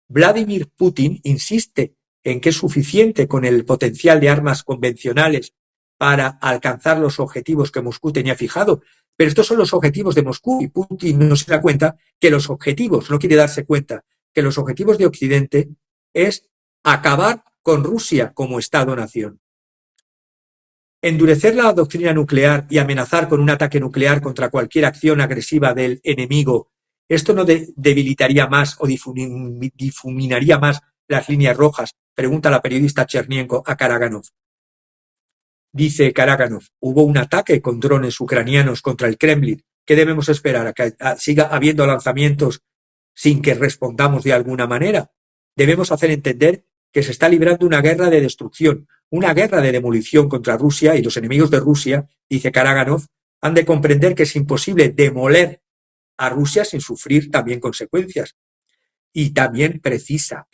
Vladimir Putin insiste en que es suficiente con el potencial de armas convencionales para alcanzar los objetivos que Moscú tenía fijado. Pero estos son los objetivos de Moscú y Putin no se da cuenta que los objetivos, no quiere darse cuenta, que los objetivos de Occidente es acabar con Rusia como Estado-nación. Endurecer la doctrina nuclear y amenazar con un ataque nuclear contra cualquier acción agresiva del enemigo, ¿esto no debilitaría más o difuminaría más las líneas rojas? Pregunta la periodista Chernienko a Karaganov. Dice Karaganov, hubo un ataque con drones ucranianos contra el Kremlin. ¿Qué debemos esperar? ¿A que siga habiendo lanzamientos sin que respondamos de alguna manera? Debemos hacer entender que se está librando una guerra de destrucción, una guerra de demolición contra Rusia, y los enemigos de Rusia, dice Karaganov, han de comprender que es imposible demoler a Rusia sin sufrir también consecuencias. Y también precisa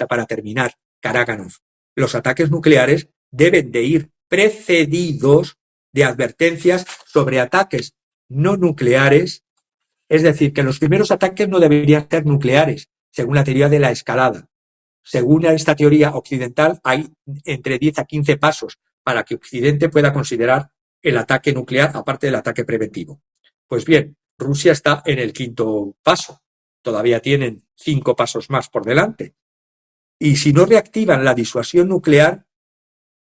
para terminar, Karaganov, los ataques nucleares deben de ir precedidos de advertencias sobre ataques no nucleares, es decir, que los primeros ataques no deberían ser nucleares, según la teoría de la escalada. Según esta teoría occidental, hay entre 10 a 15 pasos para que Occidente pueda considerar el ataque nuclear, aparte del ataque preventivo. Pues bien, Rusia está en el 5º paso. Todavía tienen 5 pasos más por delante. Y si no reactivan la disuasión nuclear,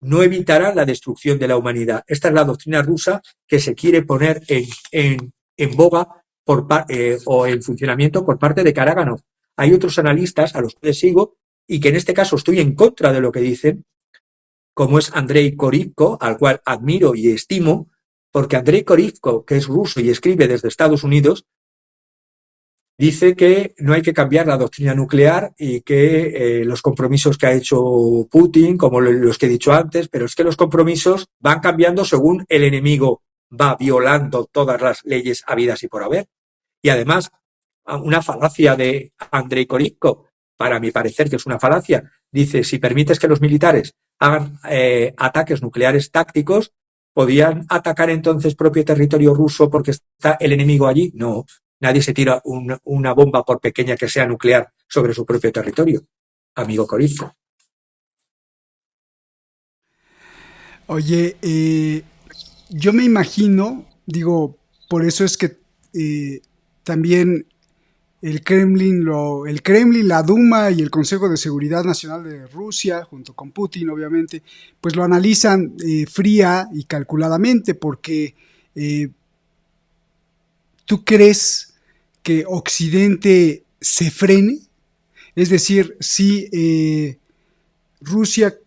no evitarán la destrucción de la humanidad. Esta es la doctrina rusa que se quiere poner en boga o en funcionamiento por parte de Karaganov. Hay otros analistas a los que sigo y que en este caso estoy en contra de lo que dicen, como es Andrei Korivko, al cual admiro y estimo, porque Andrei Korivko, que es ruso y escribe desde Estados Unidos, dice que no hay que cambiar la doctrina nuclear y que los compromisos que ha hecho Putin, como los que he dicho antes, pero es que los compromisos van cambiando según el enemigo va violando todas las leyes habidas y por haber. Y además, una falacia de Andrei Korivko, para mi parecer que es una falacia, dice, si permites que los militares hagan ataques nucleares tácticos, ¿podían atacar entonces propio territorio ruso porque está el enemigo allí? No. Nadie se tira una bomba, por pequeña que sea, nuclear sobre su propio territorio, amigo Korivko. Oye, yo me imagino, digo, por eso es que también el Kremlin, la Duma y el Consejo de Seguridad Nacional de Rusia, junto con Putin, obviamente, pues lo analizan fría y calculadamente, porque ¿tú crees que Occidente se frene? Es decir, si Rusia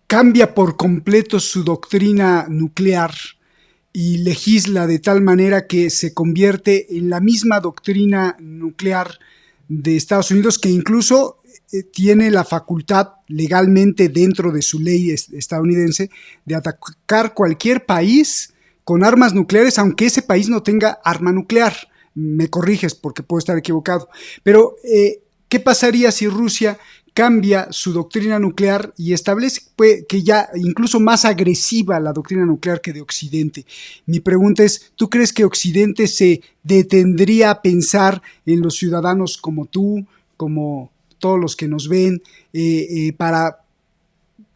cambia por completo su doctrina nuclear y legisla de tal manera que se convierte en la misma doctrina nuclear de Estados Unidos, que incluso tiene la facultad legalmente dentro de su ley estadounidense de atacar cualquier país con armas nucleares, aunque ese país no tenga arma nuclear. Me corriges porque puedo estar equivocado. Pero, ¿qué pasaría si Rusia cambia su doctrina nuclear y establece que ya incluso más agresiva la doctrina nuclear que de Occidente? Mi pregunta es, ¿tú crees que Occidente se detendría a pensar en los ciudadanos como tú, como todos los que nos ven, para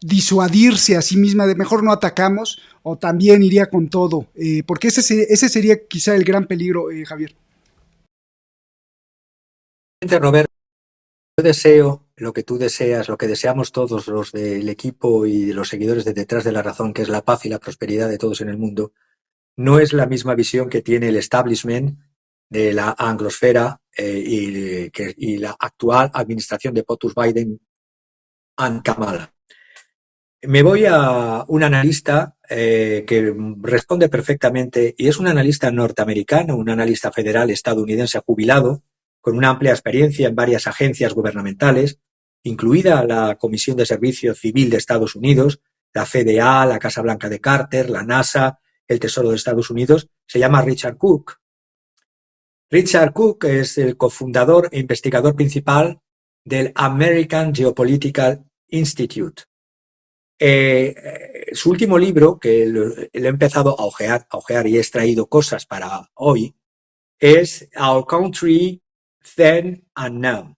disuadirse a sí misma de mejor no atacamos, o también iría con todo? Porque ese sería quizá el gran peligro, Javier. Roberto, yo deseo lo que tú deseas, lo que deseamos todos los del equipo y de los seguidores de Detrás de la Razón, que es la paz y la prosperidad de todos en el mundo, no es la misma visión que tiene el establishment de la anglosfera y la actual administración de POTUS Biden and Kamala. Me voy a un analista que responde perfectamente, y es un analista norteamericano, un analista federal estadounidense jubilado, con una amplia experiencia en varias agencias gubernamentales, incluida la Comisión de Servicio Civil de Estados Unidos, la FDA, la Casa Blanca de Carter, la NASA, el Tesoro de Estados Unidos. Se llama Richard Cook. Richard Cook es el cofundador e investigador principal del American Geopolitical Institute. Su último libro, que lo he empezado a ojear y he extraído cosas para hoy, es Our Country Then and Now.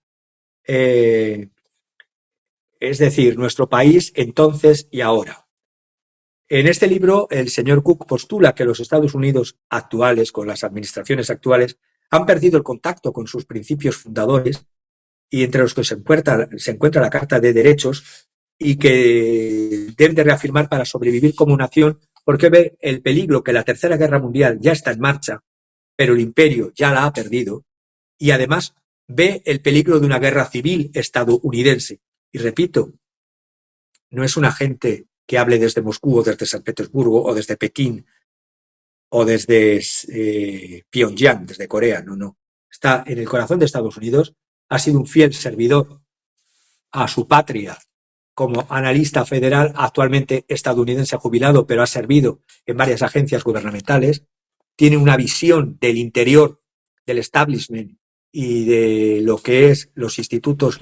Es decir, nuestro país entonces y ahora. En este libro, el señor Cook postula que los Estados Unidos actuales, con las administraciones actuales, han perdido el contacto con sus principios fundadores, y entre los que se encuentra la Carta de Derechos, y que deben de reafirmar para sobrevivir como nación, porque ve el peligro que la Tercera Guerra Mundial ya está en marcha, pero el imperio ya la ha perdido, y además ve el peligro de una guerra civil estadounidense. Y repito, no es una gente que hable desde Moscú o desde San Petersburgo o desde Pekín o desde Pyongyang, desde Corea, no. Está en el corazón de Estados Unidos, ha sido un fiel servidor a su patria como analista federal, actualmente estadounidense jubilado, pero ha servido en varias agencias gubernamentales, tiene una visión del interior del establishment y de lo que es los institutos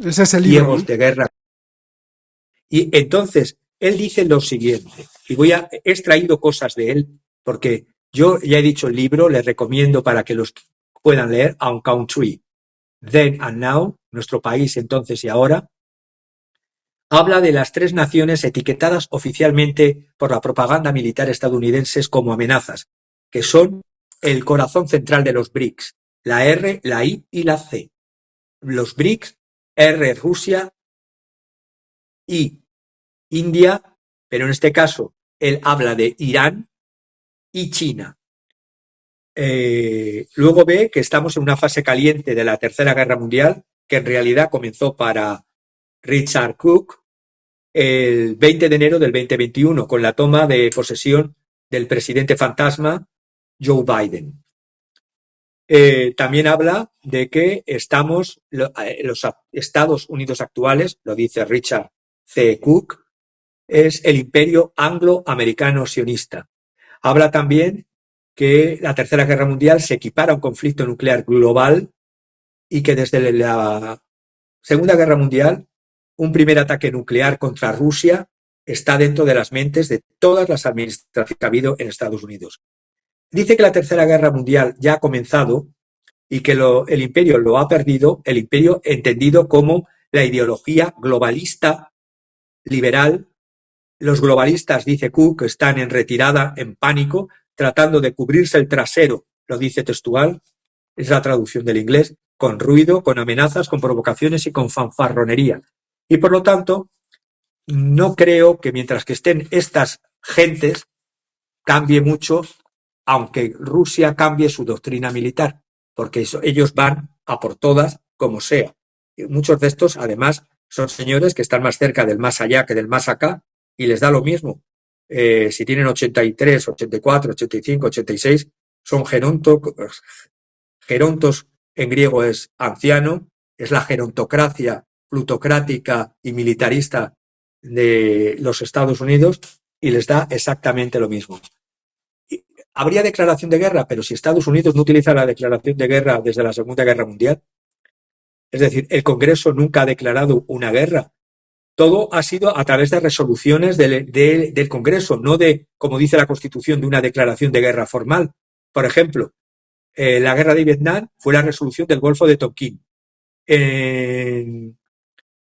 ciegos de guerra. Y entonces, él dice lo siguiente, y he extraído cosas de él, porque yo ya he dicho el libro, les recomiendo para que los puedan leer, Our Country Then and Now, nuestro país entonces y ahora. Habla de las tres naciones etiquetadas oficialmente por la propaganda militar estadounidense como amenazas, que son el corazón central de los BRICS, la R, la I y la C. Los BRICS, R, Rusia, I, India, pero en este caso él habla de Irán y China. Luego ve que estamos en una fase caliente de la Tercera Guerra Mundial, que en realidad comenzó para Richard Cook el 20 de enero del 2021, con la toma de posesión del presidente fantasma Joe Biden. También habla de que estamos, los Estados Unidos actuales, lo dice Richard C. Cook, es el imperio anglo-americano sionista. Habla también que la Tercera Guerra Mundial se equipara a un conflicto nuclear global y que desde la Segunda Guerra Mundial un primer ataque nuclear contra Rusia está dentro de las mentes de todas las administraciones que ha habido en Estados Unidos. Dice que la Tercera Guerra Mundial ya ha comenzado y que el imperio lo ha perdido, el imperio entendido como la ideología globalista liberal. Los globalistas, dice Cook, están en retirada, en pánico, tratando de cubrirse el trasero, lo dice textual, es la traducción del inglés, con ruido, con amenazas, con provocaciones y con fanfarronería. Y por lo tanto, no creo que mientras que estén estas gentes cambie mucho, aunque Rusia cambie su doctrina militar, porque ellos van a por todas como sea. Y muchos de estos, además, son señores que están más cerca del más allá que del más acá y les da lo mismo. Si tienen 83, 84, 85, 86, son gerontos, en griego es anciano, es la gerontocracia plutocrática y militarista de los Estados Unidos y les da exactamente lo mismo. Habría declaración de guerra, pero si Estados Unidos no utiliza la declaración de guerra desde la Segunda Guerra Mundial, es decir, el Congreso nunca ha declarado una guerra. Todo ha sido a través de resoluciones del Congreso, no de, como dice la Constitución, de una declaración de guerra formal. Por ejemplo, la guerra de Vietnam fue la resolución del Golfo de Tonkin.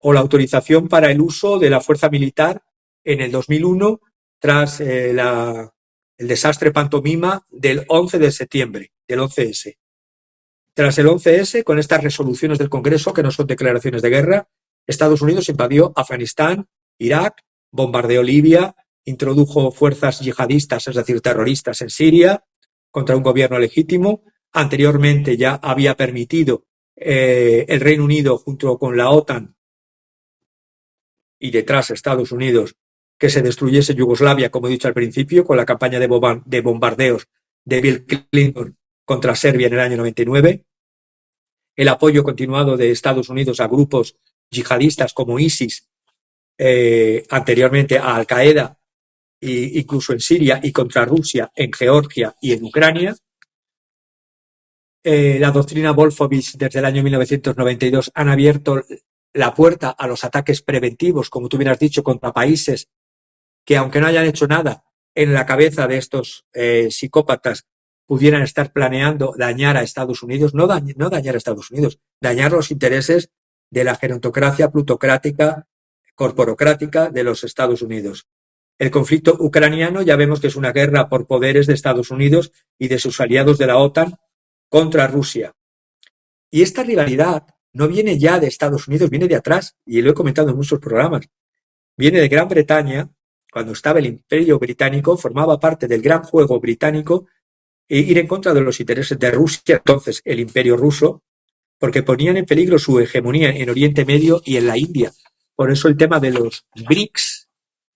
O la autorización para el uso de la fuerza militar en el 2001 tras el desastre pantomima del 11 de septiembre, del 11S. Tras el 11S, con estas resoluciones del Congreso, que no son declaraciones de guerra, Estados Unidos invadió Afganistán, Irak, bombardeó Libia, introdujo fuerzas yihadistas, es decir, terroristas en Siria, contra un gobierno legítimo. Anteriormente ya había permitido el Reino Unido, junto con la OTAN y detrás Estados Unidos, que se destruyese Yugoslavia, como he dicho al principio, con la campaña de bombardeos de Bill Clinton contra Serbia en el año 99. El apoyo continuado de Estados Unidos a grupos yihadistas como ISIS, anteriormente a Al-Qaeda, incluso en Siria, y contra Rusia en Georgia y en Ucrania. La doctrina Wolfowitz desde el año 1992 han abierto la puerta a los ataques preventivos, como tú bien has dicho, contra países que, aunque no hayan hecho nada, en la cabeza de estos psicópatas pudieran estar planeando dañar a Estados Unidos, no dañar a Estados Unidos, dañar los intereses de la gerontocracia plutocrática, corporocrática de los Estados Unidos. El conflicto ucraniano ya vemos que es una guerra por poderes de Estados Unidos y de sus aliados de la OTAN contra Rusia. Y esta rivalidad no viene ya de Estados Unidos, viene de atrás, y lo he comentado en muchos programas. Viene de Gran Bretaña, cuando estaba el Imperio Británico, formaba parte del gran juego británico ir en contra de los intereses de Rusia, entonces el Imperio Ruso, porque ponían en peligro su hegemonía en Oriente Medio y en la India. Por eso el tema de los BRICS,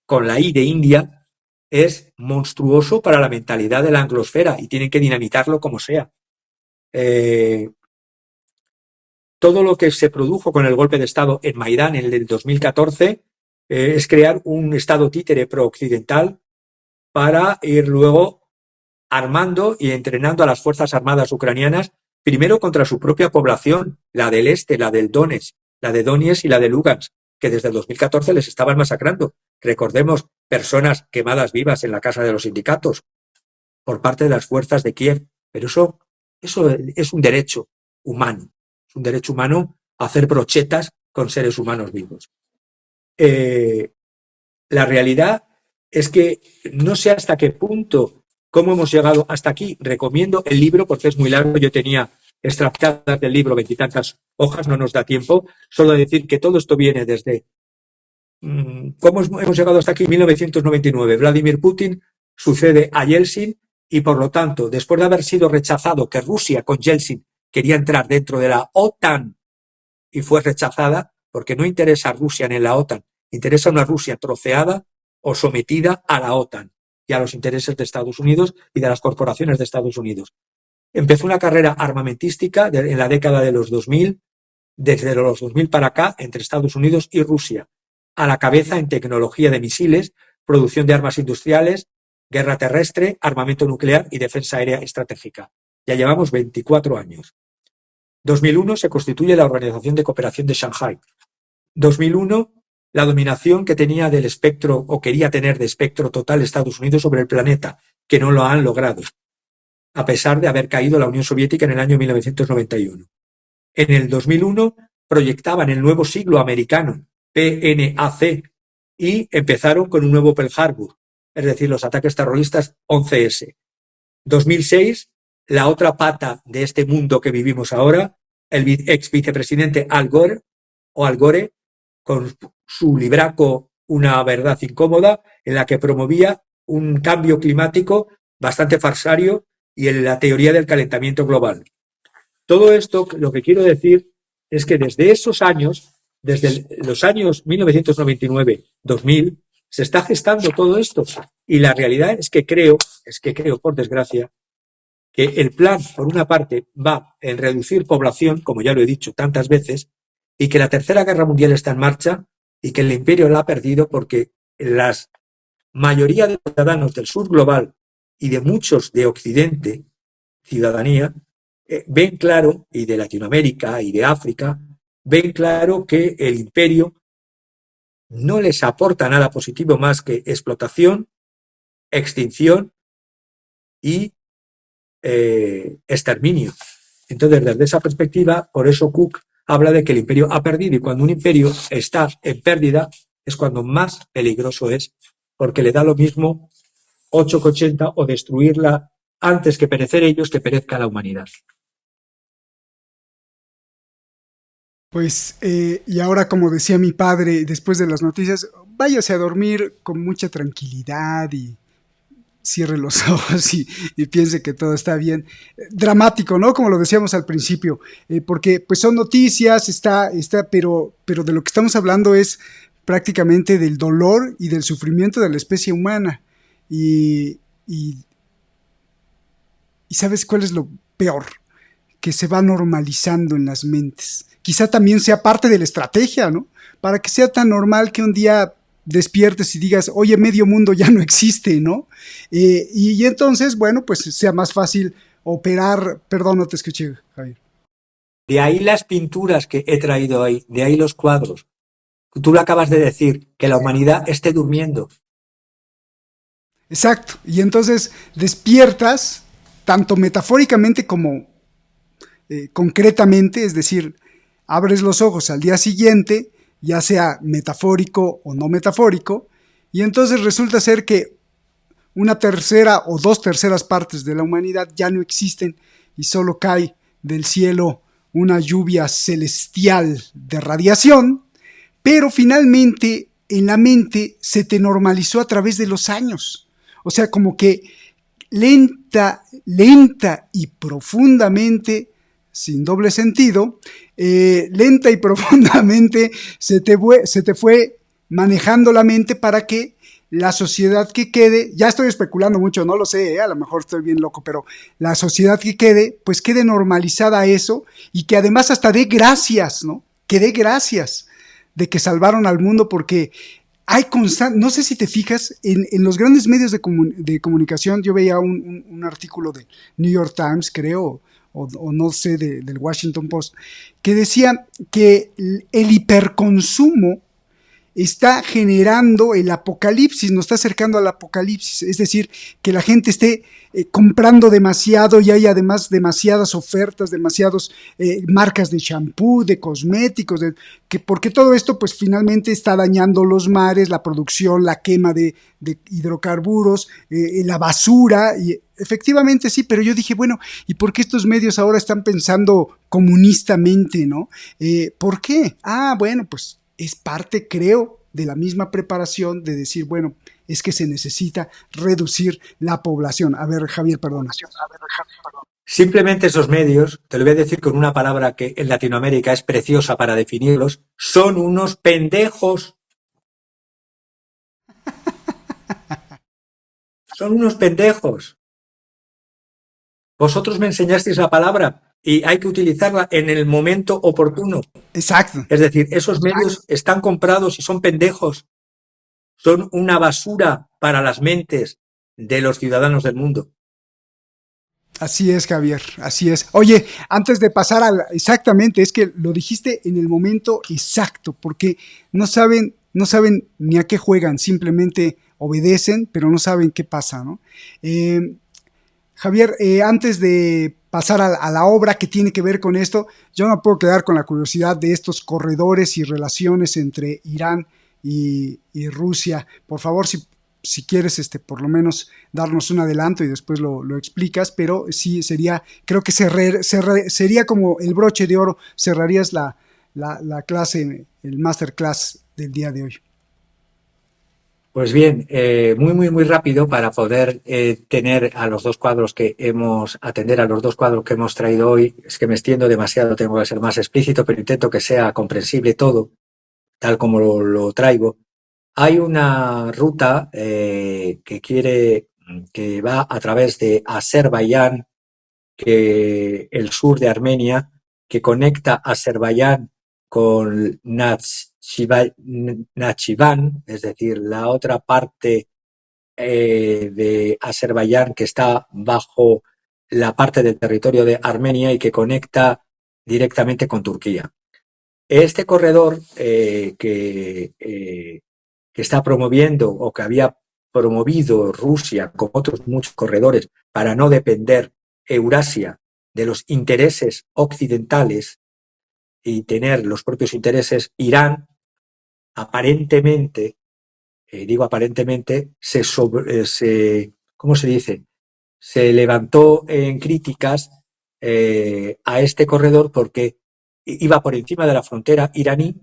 con la I de India, es monstruoso para la mentalidad de la anglosfera y tienen que dinamitarlo como sea. Todo lo que se produjo con el golpe de Estado en Maidán en el 2014 es crear un Estado títere pro-occidental para ir luego armando y entrenando a las Fuerzas Armadas ucranianas, primero contra su propia población, la del este, la del Donetsk, la de Donetsk y la de Lugansk, que desde el 2014 les estaban masacrando. Recordemos personas quemadas vivas en la casa de los sindicatos por parte de las fuerzas de Kiev. Pero eso es un derecho humano. Es un derecho humano hacer brochetas con seres humanos vivos. La realidad es que no sé hasta qué punto, cómo hemos llegado hasta aquí. Recomiendo el libro porque es muy largo. Yo tenía extractadas del libro 20 y tantas hojas, no nos da tiempo. Solo decir que todo esto viene desde cómo hemos llegado hasta aquí. 1999, Vladimir Putin sucede a Yeltsin y, por lo tanto, después de haber sido rechazado que Rusia con Yeltsin quería entrar dentro de la OTAN y fue rechazada, porque no interesa a Rusia ni en la OTAN, interesa una Rusia troceada o sometida a la OTAN y a los intereses de Estados Unidos y de las corporaciones de Estados Unidos. Empezó una carrera armamentística en la década de los 2000, desde los 2000 para acá, entre Estados Unidos y Rusia, a la cabeza en tecnología de misiles, producción de armas industriales, guerra terrestre, armamento nuclear y defensa aérea estratégica. Ya llevamos 24 años. 2001 se constituye la Organización de Cooperación de Shanghái. 2001, la dominación que tenía del espectro o quería tener de espectro total Estados Unidos sobre el planeta, que no lo han logrado, a pesar de haber caído la Unión Soviética en el año 1991. En el 2001 proyectaban el nuevo siglo americano, PNAC, y empezaron con un nuevo Pearl Harbor, es decir, los ataques terroristas 11S. 2006, la otra pata de este mundo que vivimos ahora, el ex vicepresidente Al Gore, con su libraco Una verdad incómoda, en la que promovía un cambio climático bastante farsario y en la teoría del calentamiento global. Todo esto, lo que quiero decir es que desde esos años, desde los años 1999-2000, se está gestando todo esto. Y la realidad es que creo, por desgracia, que el plan, por una parte, va en reducir población, como ya lo he dicho tantas veces, y que la Tercera Guerra Mundial está en marcha y que el imperio la ha perdido porque la mayoría de los ciudadanos del sur global y de muchos de Occidente, ciudadanía, ven claro, y de Latinoamérica y de África, ven claro que el imperio no les aporta nada positivo más que explotación, extinción y exterminio. Entonces, desde esa perspectiva, por eso Cook habla de que el imperio ha perdido, y cuando un imperio está en pérdida es cuando más peligroso es, porque le da lo mismo 8 que 80 o destruirla antes que perecer ellos, que perezca la humanidad. Pues, y ahora, como decía mi padre después de las noticias, váyase a dormir con mucha tranquilidad y cierre los ojos y piense que todo está bien. Dramático, ¿no? Como lo decíamos al principio, porque pues son noticias, pero de lo que estamos hablando es prácticamente del dolor y del sufrimiento de la especie humana. Y, y, y ¿sabes cuál es lo peor? Que se va normalizando en las mentes. Quizá también sea parte de la estrategia, ¿no? Para que sea tan normal que un día despiertes y digas, oye, medio mundo ya no existe, ¿no? Y entonces, bueno, pues sea más fácil operar. Perdón, no te escuché, Javier. De ahí las pinturas que he traído ahí, de ahí los cuadros. Tú lo acabas de decir, que la humanidad esté durmiendo. Exacto. Y entonces despiertas, tanto metafóricamente como concretamente, es decir, abres los ojos al día siguiente, ya sea metafórico o no metafórico, y entonces resulta ser que una tercera o dos terceras partes de la humanidad ya no existen y solo cae del cielo una lluvia celestial de radiación, pero finalmente en la mente se te normalizó a través de los años. O sea, como que lenta y profundamente, sin doble sentido, lenta y profundamente se te fue manejando la mente para que la sociedad que quede, ya estoy especulando mucho, no lo sé, a lo mejor estoy bien loco, pero la sociedad que quede, pues quede normalizada a eso y que además hasta dé gracias, ¿no? Que dé gracias de que salvaron al mundo porque hay constante, no sé si te fijas, en los grandes medios de comunicación, yo veía un artículo de New York Times, creo, o no sé, del Washington Post, que decía que el hiperconsumo está generando el apocalipsis, nos está acercando al apocalipsis, es decir, que la gente esté comprando demasiado y hay además demasiadas ofertas, demasiadas marcas de shampoo, de cosméticos, porque todo esto pues finalmente está dañando los mares, la producción, la quema de hidrocarburos, la basura, y efectivamente sí, pero yo dije, bueno, ¿y por qué estos medios ahora están pensando comunistamente, no? ¿Por qué? Ah, bueno, pues es parte, creo, de la misma preparación de decir, bueno, es que se necesita reducir la población. A ver, Javier, perdona. Simplemente esos medios, te lo voy a decir con una palabra que en Latinoamérica es preciosa para definirlos, son unos pendejos. Son unos pendejos. Vosotros me enseñasteis la palabra y hay que utilizarla en el momento oportuno. Exacto. Es decir, esos medios están comprados y son pendejos. Son una basura para las mentes de los ciudadanos del mundo. Así es, Javier, así es. Oye, antes de pasar exactamente, es que lo dijiste en el momento exacto, porque no saben ni a qué juegan, simplemente obedecen, pero no saben qué pasa, ¿no? Javier, antes de pasar a la obra que tiene que ver con esto, yo no puedo quedar con la curiosidad de estos corredores y relaciones entre Irán y Rusia. Por favor, si quieres, por lo menos darnos un adelanto y después lo explicas, pero sí sería, creo que sería como el broche de oro, cerrarías la clase, el masterclass del día de hoy. Pues bien, muy rápido para poder tener a los dos cuadros atender a los dos cuadros que hemos traído hoy. Es que me extiendo demasiado, tengo que ser más explícito, pero intento que sea comprensible todo, tal como lo traigo. Hay una ruta que va a través de Azerbaiyán, el sur de Armenia, que conecta Azerbaiyán con Nachivan, es decir, la otra parte de Azerbaiyán que está bajo la parte del territorio de Armenia y que conecta directamente con Turquía. Este corredor que está promoviendo o que había promovido Rusia con otros muchos corredores para no depender Eurasia de los intereses occidentales y tener los propios intereses, Irán aparentemente, digo aparentemente, ¿cómo se dice? Se levantó en críticas a este corredor porque iba por encima de la frontera iraní.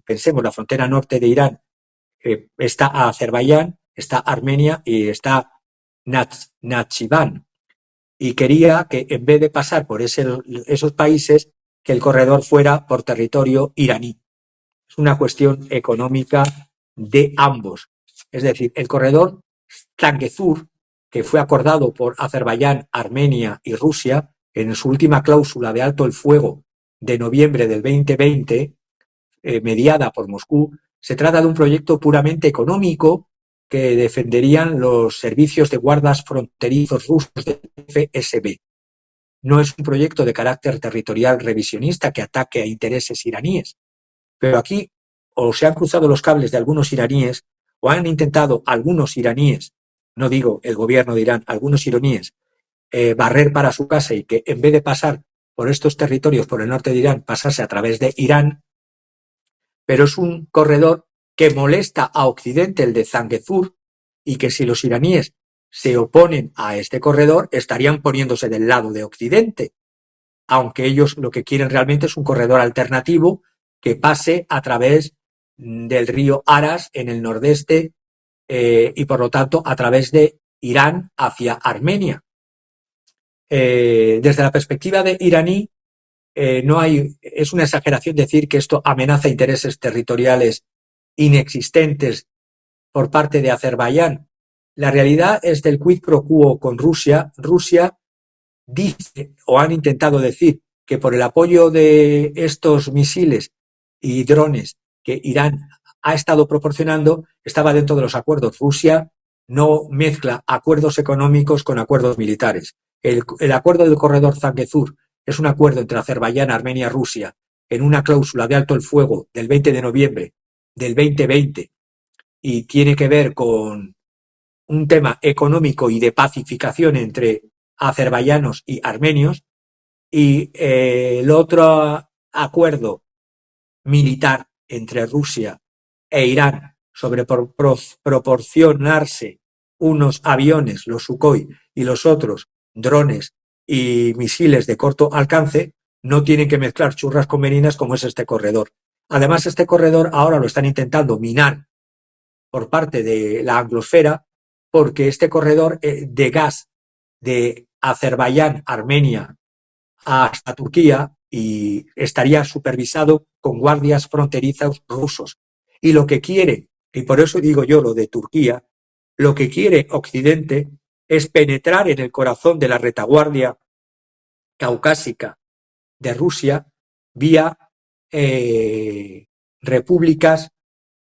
Pensemos, la frontera norte de Irán está Azerbaiyán, está Armenia y está Nakhchivan. Y quería que en vez de pasar por esos países, que el corredor fuera por territorio iraní. Es una cuestión económica de ambos. Es decir, el corredor Zangezur, que fue acordado por Azerbaiyán, Armenia y Rusia en su última cláusula de alto el fuego de noviembre del 2020, mediada por Moscú, se trata de un proyecto puramente económico que defenderían los servicios de guardas fronterizos rusos del FSB. No es un proyecto de carácter territorial revisionista que ataque a intereses iraníes. Pero aquí o se han cruzado los cables de algunos iraníes o han intentado algunos iraníes, no digo el gobierno de Irán, algunos iraníes, barrer para su casa y que en vez de pasar por estos territorios por el norte de Irán, pasarse a través de Irán, pero es un corredor que molesta a Occidente, el de Zangezur, y que si los iraníes se oponen a este corredor, estarían poniéndose del lado de Occidente, aunque ellos lo que quieren realmente es un corredor alternativo que pase a través del río Aras en el nordeste y por lo tanto a través de Irán hacia Armenia. Desde la perspectiva de iraní, es una exageración decir que esto amenaza intereses territoriales inexistentes por parte de Azerbaiyán. La realidad es del quid pro quo con Rusia. Rusia dice o han intentado decir que por el apoyo de estos misiles y drones que Irán ha estado proporcionando estaba dentro de los acuerdos. Rusia no mezcla acuerdos económicos con acuerdos militares. El acuerdo del corredor Zangezur es un acuerdo entre Azerbaiyán, Armenia y Rusia en una cláusula de alto el fuego del 20 de noviembre del 2020 y tiene que ver con un tema económico y de pacificación entre azerbaiyanos y armenios, y el otro acuerdo militar entre Rusia e Irán sobre proporcionarse unos aviones, los Sukhoi, y los otros drones y misiles de corto alcance, no tienen que mezclar churras con merinas como es este corredor. Además, este corredor ahora lo están intentando minar por parte de la anglosfera, porque este corredor de gas de Azerbaiyán, Armenia hasta Turquía y estaría supervisado con guardias fronterizos rusos. Y lo que quiere, y por eso digo yo lo de Turquía, lo que quiere Occidente es penetrar en el corazón de la retaguardia caucásica de Rusia vía repúblicas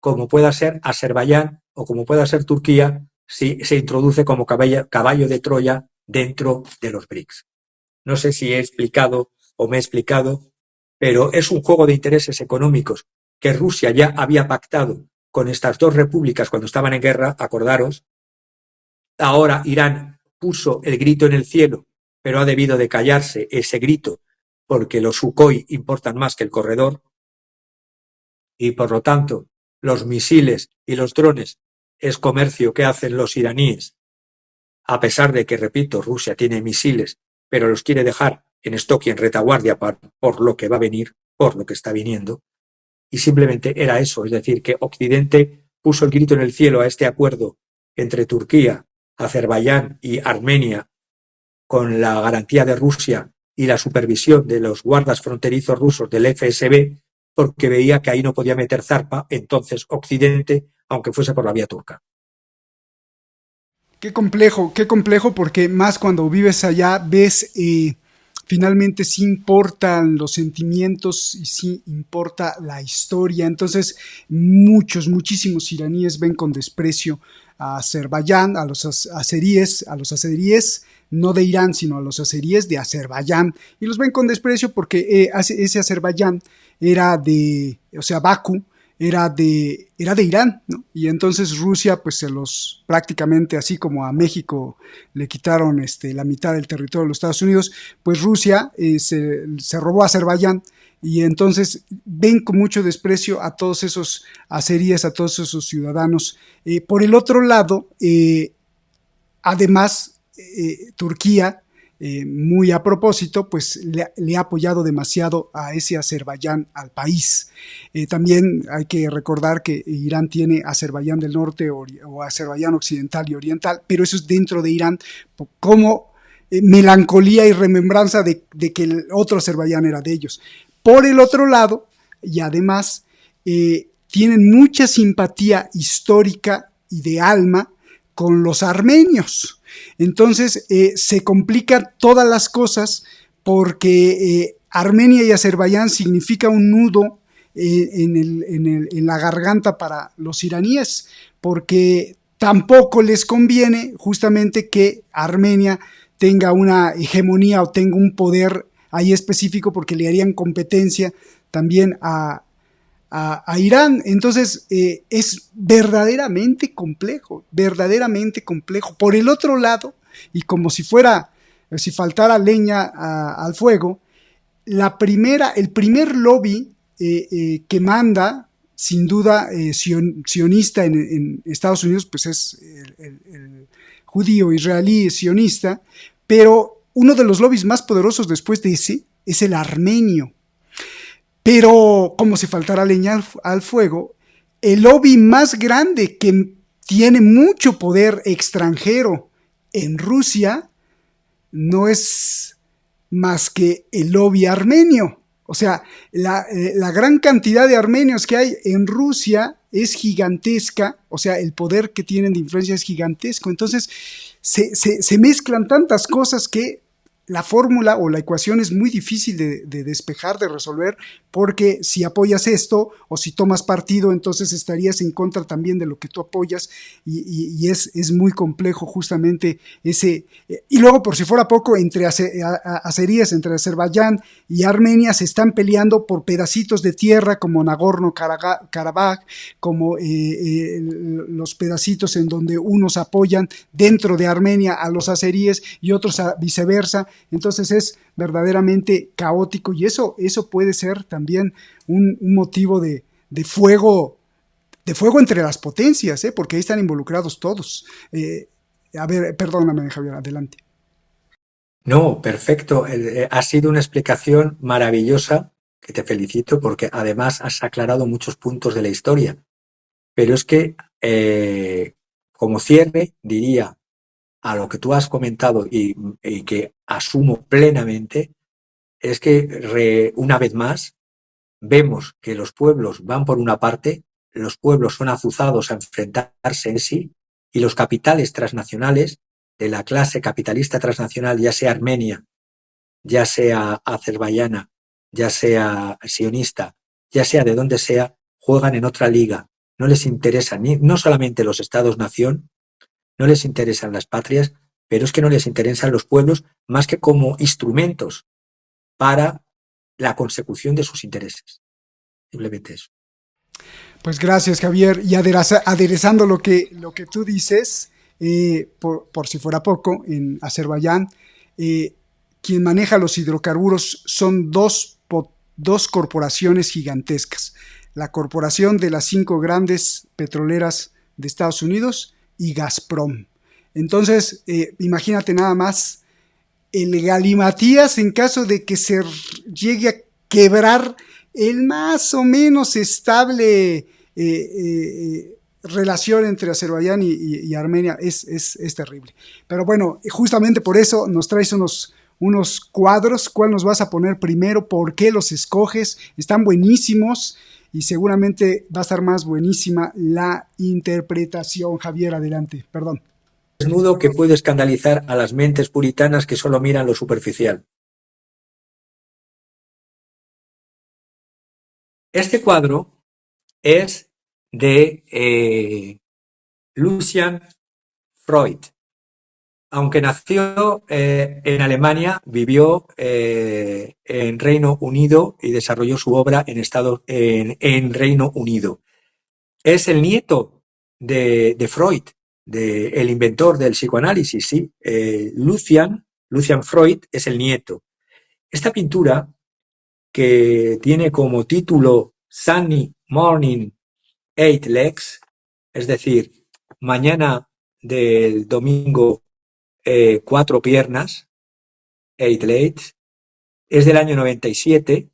como pueda ser Azerbaiyán o como pueda ser Turquía, si se introduce como caballo de Troya dentro de los BRICS. No sé si he explicado o me he explicado, pero es un juego de intereses económicos que Rusia ya había pactado con estas dos repúblicas cuando estaban en guerra, acordaros. Ahora Irán puso el grito en el cielo, pero ha debido de callarse ese grito porque los Sukhoi importan más que el corredor y por lo tanto los misiles y los drones es comercio que hacen los iraníes, a pesar de que, repito, Rusia tiene misiles, pero los quiere dejar en stock y en retaguardia por lo que va a venir, por lo que está viniendo. Y simplemente era eso, es decir, que Occidente puso el grito en el cielo a este acuerdo entre Turquía, Azerbaiyán y Armenia, con la garantía de Rusia y la supervisión de los guardas fronterizos rusos del FSB, porque veía que ahí no podía meter zarpa, entonces Occidente, aunque fuese por la vía turca. Qué complejo, porque más cuando vives allá ves, finalmente sí importan los sentimientos y sí importa la historia. Entonces muchísimos iraníes ven con desprecio a Azerbaiyán, a los azeríes, no de Irán, sino a los azeríes de Azerbaiyán, y los ven con desprecio porque ese Azerbaiyán era de, o sea, Bakú era de Irán, ¿no? Y entonces Rusia, pues se los prácticamente, así como a México le quitaron la mitad del territorio de los Estados Unidos, pues Rusia se robó a Azerbaiyán, y entonces ven con mucho desprecio a todos esos azeríes, a todos esos ciudadanos. Por el otro lado, además, Turquía muy a propósito, pues le ha apoyado demasiado a ese Azerbaiyán, al país. También hay que recordar que Irán tiene Azerbaiyán del Norte o Azerbaiyán Occidental y Oriental, pero eso es dentro de Irán como melancolía y remembranza de que el otro Azerbaiyán era de ellos. Por el otro lado, y además, tienen mucha simpatía histórica y de alma con los armenios. Entonces se complican todas las cosas porque Armenia y Azerbaiyán significa un nudo en la garganta para los iraníes, porque tampoco les conviene justamente que Armenia tenga una hegemonía o tenga un poder ahí específico, porque le harían competencia también a Irán. Entonces es verdaderamente complejo, verdaderamente complejo. Por el otro lado, y como si faltara leña al fuego, el primer lobby que manda, sin duda, sionista en Estados Unidos, pues es el judío israelí sionista, pero uno de los lobbies más poderosos después de ese es el armenio. Pero, como si faltara leña al fuego, el lobby más grande que tiene mucho poder extranjero en Rusia no es más que el lobby armenio. O sea, la gran cantidad de armenios que hay en Rusia es gigantesca, o sea, el poder que tienen de influencia es gigantesco. Entonces, se mezclan tantas cosas que la fórmula o la ecuación es muy difícil de despejar, de resolver, porque si apoyas esto o si tomas partido, entonces estarías en contra también de lo que tú apoyas, y es muy complejo justamente ese. Y luego, por si fuera poco, entre azeríes, entre Azerbaiyán y Armenia se están peleando por pedacitos de tierra como Nagorno-Karabaj, como los pedacitos en donde unos apoyan dentro de Armenia a los azeríes y otros viceversa. Entonces es verdaderamente caótico, y eso puede ser también un motivo de fuego entre las potencias, porque ahí están involucrados todos. A ver, perdóname, Javier, adelante. No, perfecto. Ha sido una explicación maravillosa, que te felicito, porque además has aclarado muchos puntos de la historia. Pero es que, como cierre, diría a lo que tú has comentado y que asumo plenamente, es que una vez más vemos que los pueblos van por una parte, los pueblos son azuzados a enfrentarse en sí, y los capitales transnacionales de la clase capitalista transnacional, ya sea armenia, ya sea azerbaiyana, ya sea sionista, ya sea de donde sea, juegan en otra liga. No les interesan no solamente los estados-nación, no les interesan las patrias, pero es que no les interesan los pueblos más que como instrumentos para la consecución de sus intereses. Simplemente eso. Pues gracias, Javier. Y aderezando lo que tú dices, por si fuera poco, en Azerbaiyán, quien maneja los hidrocarburos son dos corporaciones gigantescas. La corporación de las 5 grandes petroleras de Estados Unidos y Gazprom. Entonces, imagínate nada más el galimatías en caso de que se llegue a quebrar el más o menos estable relación entre Azerbaiyán y Armenia. Es terrible. Pero bueno, justamente por eso nos traes unos cuadros. ¿Cuál nos vas a poner primero? ¿Por qué los escoges? Están buenísimos y seguramente va a estar más buenísima la interpretación. Javier, adelante. Perdón. Desnudo que puede escandalizar a las mentes puritanas que solo miran lo superficial. Este cuadro es de Lucian Freud. Aunque nació en Alemania, vivió en Reino Unido y desarrolló su obra en Reino Unido. Es el nieto de Freud, el inventor del psicoanálisis, sí. Lucian Freud es el nieto. Esta pintura, que tiene como título Sunny Morning 8 Legs, es decir, mañana del domingo 4 piernas, Ate Late. Es del año 97.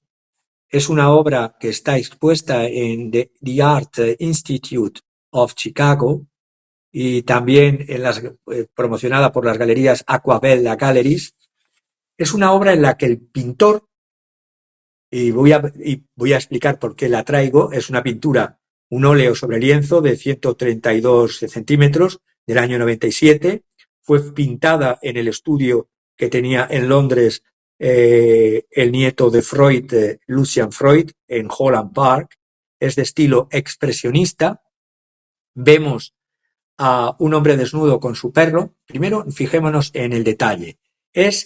Es una obra que está expuesta en The Art Institute of Chicago y también promocionada por las galerías Aquabella Galleries. Es una obra en la que el pintor, y voy a explicar por qué la traigo, es una pintura, un óleo sobre lienzo de 132 centímetros del año 97. Fue pintada en el estudio que tenía en Londres el nieto de Freud, Lucian Freud, en Holland Park. Es de estilo expresionista. Vemos a un hombre desnudo con su perro. Primero, fijémonos en el detalle.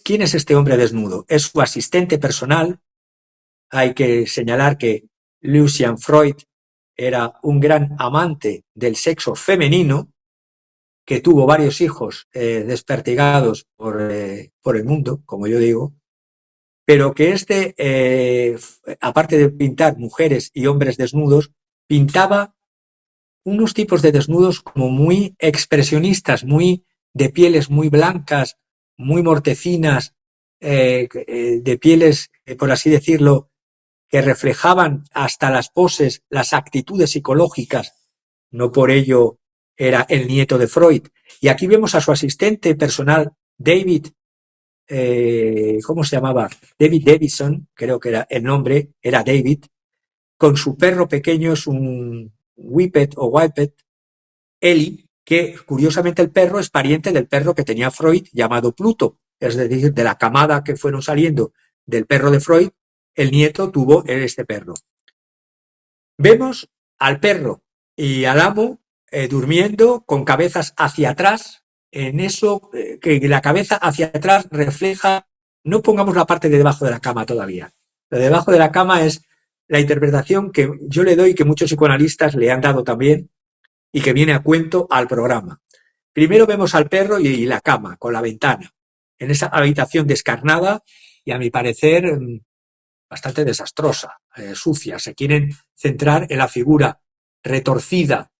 ¿Quién es este hombre desnudo? Es su asistente personal. Hay que señalar que Lucian Freud era un gran amante del sexo femenino, que tuvo varios hijos desperdigados por el mundo, como yo digo, pero que aparte de pintar mujeres y hombres desnudos, pintaba unos tipos de desnudos como muy expresionistas, muy de pieles muy blancas, muy mortecinas, de pieles, por así decirlo, que reflejaban hasta las poses, las actitudes psicológicas. No por ello era el nieto de Freud. Y aquí vemos a su asistente personal, David, ¿cómo se llamaba? David Davison, creo que era el nombre, era David, con su perro pequeño, es un Whippet o Whippet, Eli, que curiosamente el perro es pariente del perro que tenía Freud llamado Pluto, es decir, de la camada que fueron saliendo del perro de Freud, el nieto tuvo este perro. Vemos al perro y al amo durmiendo con cabezas hacia atrás, en eso que la cabeza hacia atrás refleja, no pongamos la parte de debajo de la cama todavía. Lo de debajo de la cama es la interpretación que yo le doy, que muchos psicoanalistas le han dado también, y que viene a cuento al programa. Primero vemos al perro y la cama, con la ventana, en esa habitación descarnada y, a mi parecer, bastante desastrosa, sucia. Se quieren centrar en la figura retorcida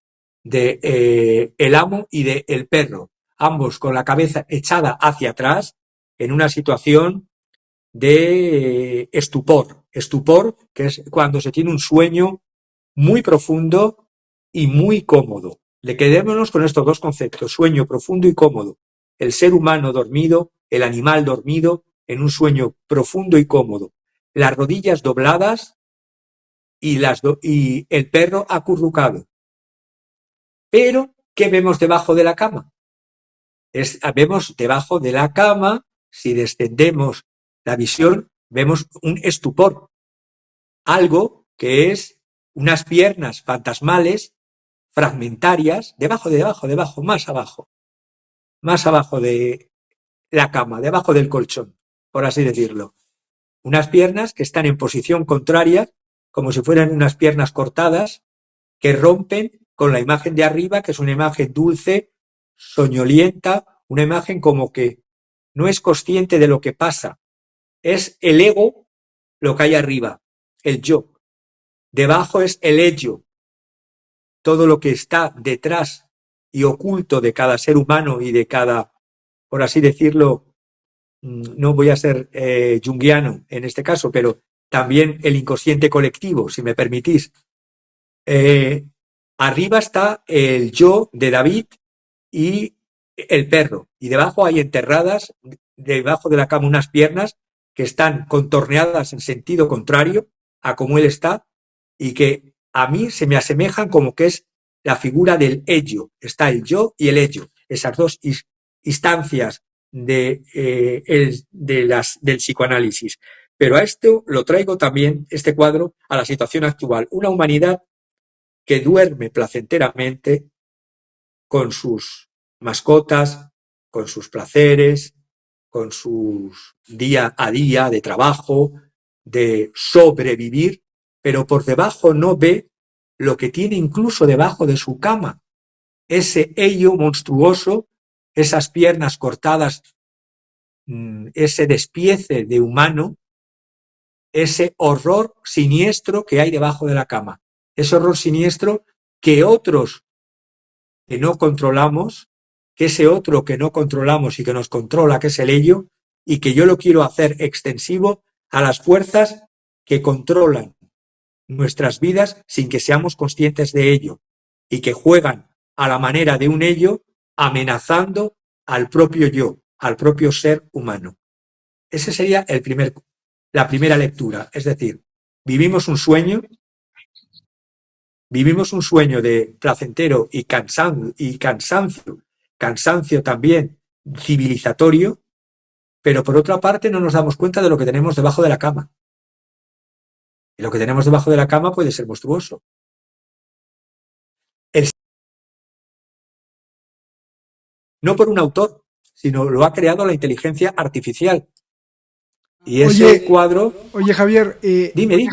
de el amo y de el perro, ambos con la cabeza echada hacia atrás en una situación de estupor, que es cuando se tiene un sueño muy profundo y muy cómodo. Le quedémonos con estos dos conceptos, sueño profundo y cómodo. El ser humano dormido, el animal dormido en un sueño profundo y cómodo. Las rodillas dobladas y el perro acurrucado. Pero, ¿qué vemos debajo de la cama? Vemos debajo de la cama, si descendemos la visión, vemos un estupor. Algo que es unas piernas fantasmales, fragmentarias, debajo, más abajo de la cama, debajo del colchón, por así decirlo. Unas piernas que están en posición contraria, como si fueran unas piernas cortadas, que rompen con la imagen de arriba, que es una imagen dulce, soñolienta, una imagen como que no es consciente de lo que pasa. Es el ego lo que hay arriba, el yo. Debajo es el ello, todo lo que está detrás y oculto de cada ser humano y de cada, por así decirlo, no voy a ser junguiano en este caso, pero también el inconsciente colectivo, si me permitís. Arriba está el yo de David y el perro, y debajo hay enterradas, debajo de la cama, unas piernas que están contorneadas en sentido contrario a como él está, y que a mí se me asemejan como que es la figura del ello. Está el yo y el ello, esas dos instancias del psicoanálisis. Pero a esto lo traigo también, este cuadro, a la situación actual. Una humanidad que duerme placenteramente con sus mascotas, con sus placeres, con sus día a día de trabajo, de sobrevivir, pero por debajo no ve lo que tiene incluso debajo de su cama. Ese ello monstruoso, esas piernas cortadas, ese despiece de humano, ese horror siniestro que hay debajo de la cama. Ese horror siniestro que otros que no controlamos, que ese otro que no controlamos y que nos controla, que es el ello, y que yo lo quiero hacer extensivo a las fuerzas que controlan nuestras vidas sin que seamos conscientes de ello y que juegan a la manera de un ello amenazando al propio yo, al propio ser humano. Ese sería la primera lectura. Es decir, vivimos un sueño de placentero y cansancio también civilizatorio, pero por otra parte no nos damos cuenta de lo que tenemos debajo de la cama. Y lo que tenemos debajo de la cama puede ser monstruoso. No por un autor, sino lo ha creado la inteligencia artificial. Y ese cuadro... Oye, Javier, dime.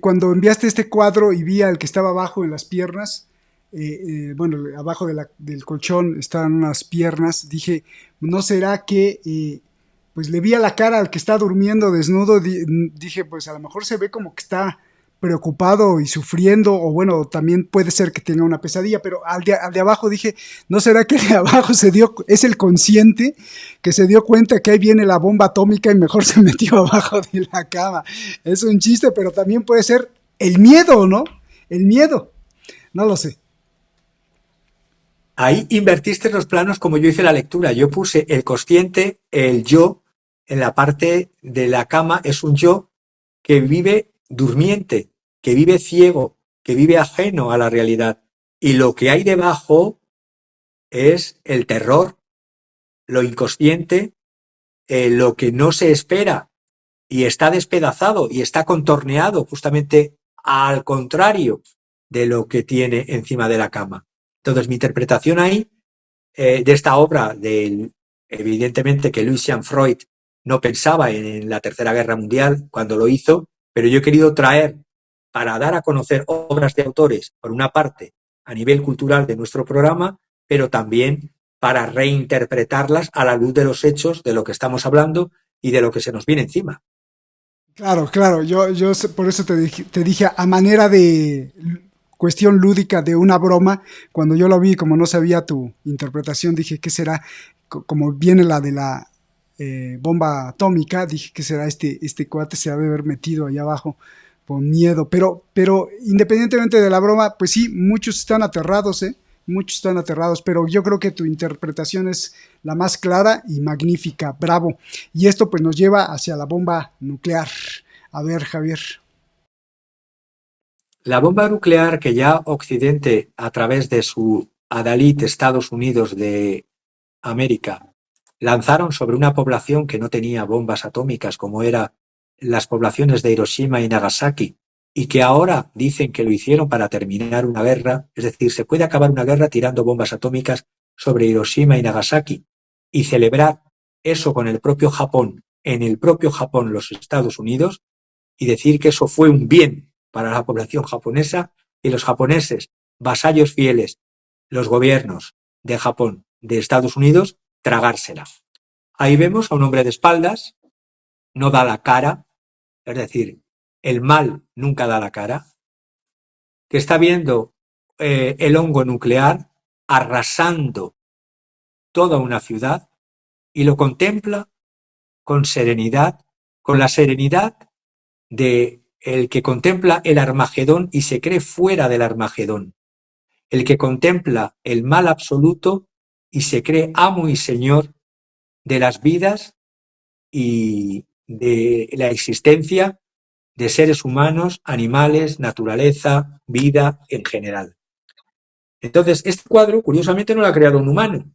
Cuando enviaste este cuadro y vi al que estaba abajo en las piernas, bueno, abajo del colchón estaban unas piernas, dije, ¿no será que pues le vi a la cara al que está durmiendo desnudo? Dije, pues a lo mejor se ve como que está preocupado y sufriendo, o bueno, también puede ser que tenga una pesadilla, pero al de abajo dije, ¿no será que el de abajo es el consciente que se dio cuenta que ahí viene la bomba atómica y mejor se metió abajo de la cama? Es un chiste, pero también puede ser el miedo, ¿no? El miedo, no lo sé. Ahí invertiste los planos como yo hice la lectura. Yo puse el consciente, el yo, en la parte de la cama es un yo que vive durmiente, que vive ciego, que vive ajeno a la realidad. Y lo que hay debajo es el terror, lo inconsciente, lo que no se espera y está despedazado y está contorneado justamente al contrario de lo que tiene encima de la cama. Entonces mi interpretación ahí de esta obra, evidentemente que Lucian Freud no pensaba en la Tercera Guerra Mundial cuando lo hizo, pero yo he querido traer para dar a conocer obras de autores, por una parte, a nivel cultural de nuestro programa, pero también para reinterpretarlas a la luz de los hechos de lo que estamos hablando y de lo que se nos viene encima. Claro, yo por eso te dije a manera de cuestión lúdica de una broma, cuando yo lo vi, como no sabía tu interpretación, dije, ¿qué será? Como viene la de la bomba atómica, dije, ¿qué será? Este cuate se ha de haber metido allá abajo con miedo, pero independientemente de la broma, pues sí, muchos están aterrados, muchos están aterrados, pero yo creo que tu interpretación es la más clara y magnífica, bravo. Y esto pues nos lleva hacia la bomba nuclear. A ver, Javier. La bomba nuclear que ya Occidente, a través de su adalid Estados Unidos de América, lanzaron sobre una población que no tenía bombas atómicas, como eran las poblaciones de Hiroshima y Nagasaki, y que ahora dicen que lo hicieron para terminar una guerra, es decir, se puede acabar una guerra tirando bombas atómicas sobre Hiroshima y Nagasaki, y celebrar eso con el propio Japón, en el propio Japón, los Estados Unidos, y decir que eso fue un bien para la población japonesa, y los japoneses, vasallos fieles, los gobiernos de Japón, de Estados Unidos, tragársela. Ahí vemos a un hombre de espaldas, no da la cara, es decir, el mal nunca da la cara, que está viendo el hongo nuclear arrasando toda una ciudad y lo contempla con serenidad, con la serenidad de el que contempla el Armagedón y se cree fuera del Armagedón, el que contempla el mal absoluto y se cree amo y señor de las vidas y de la existencia de seres humanos, animales, naturaleza, vida en general. Entonces, este cuadro, curiosamente, no lo ha creado un humano,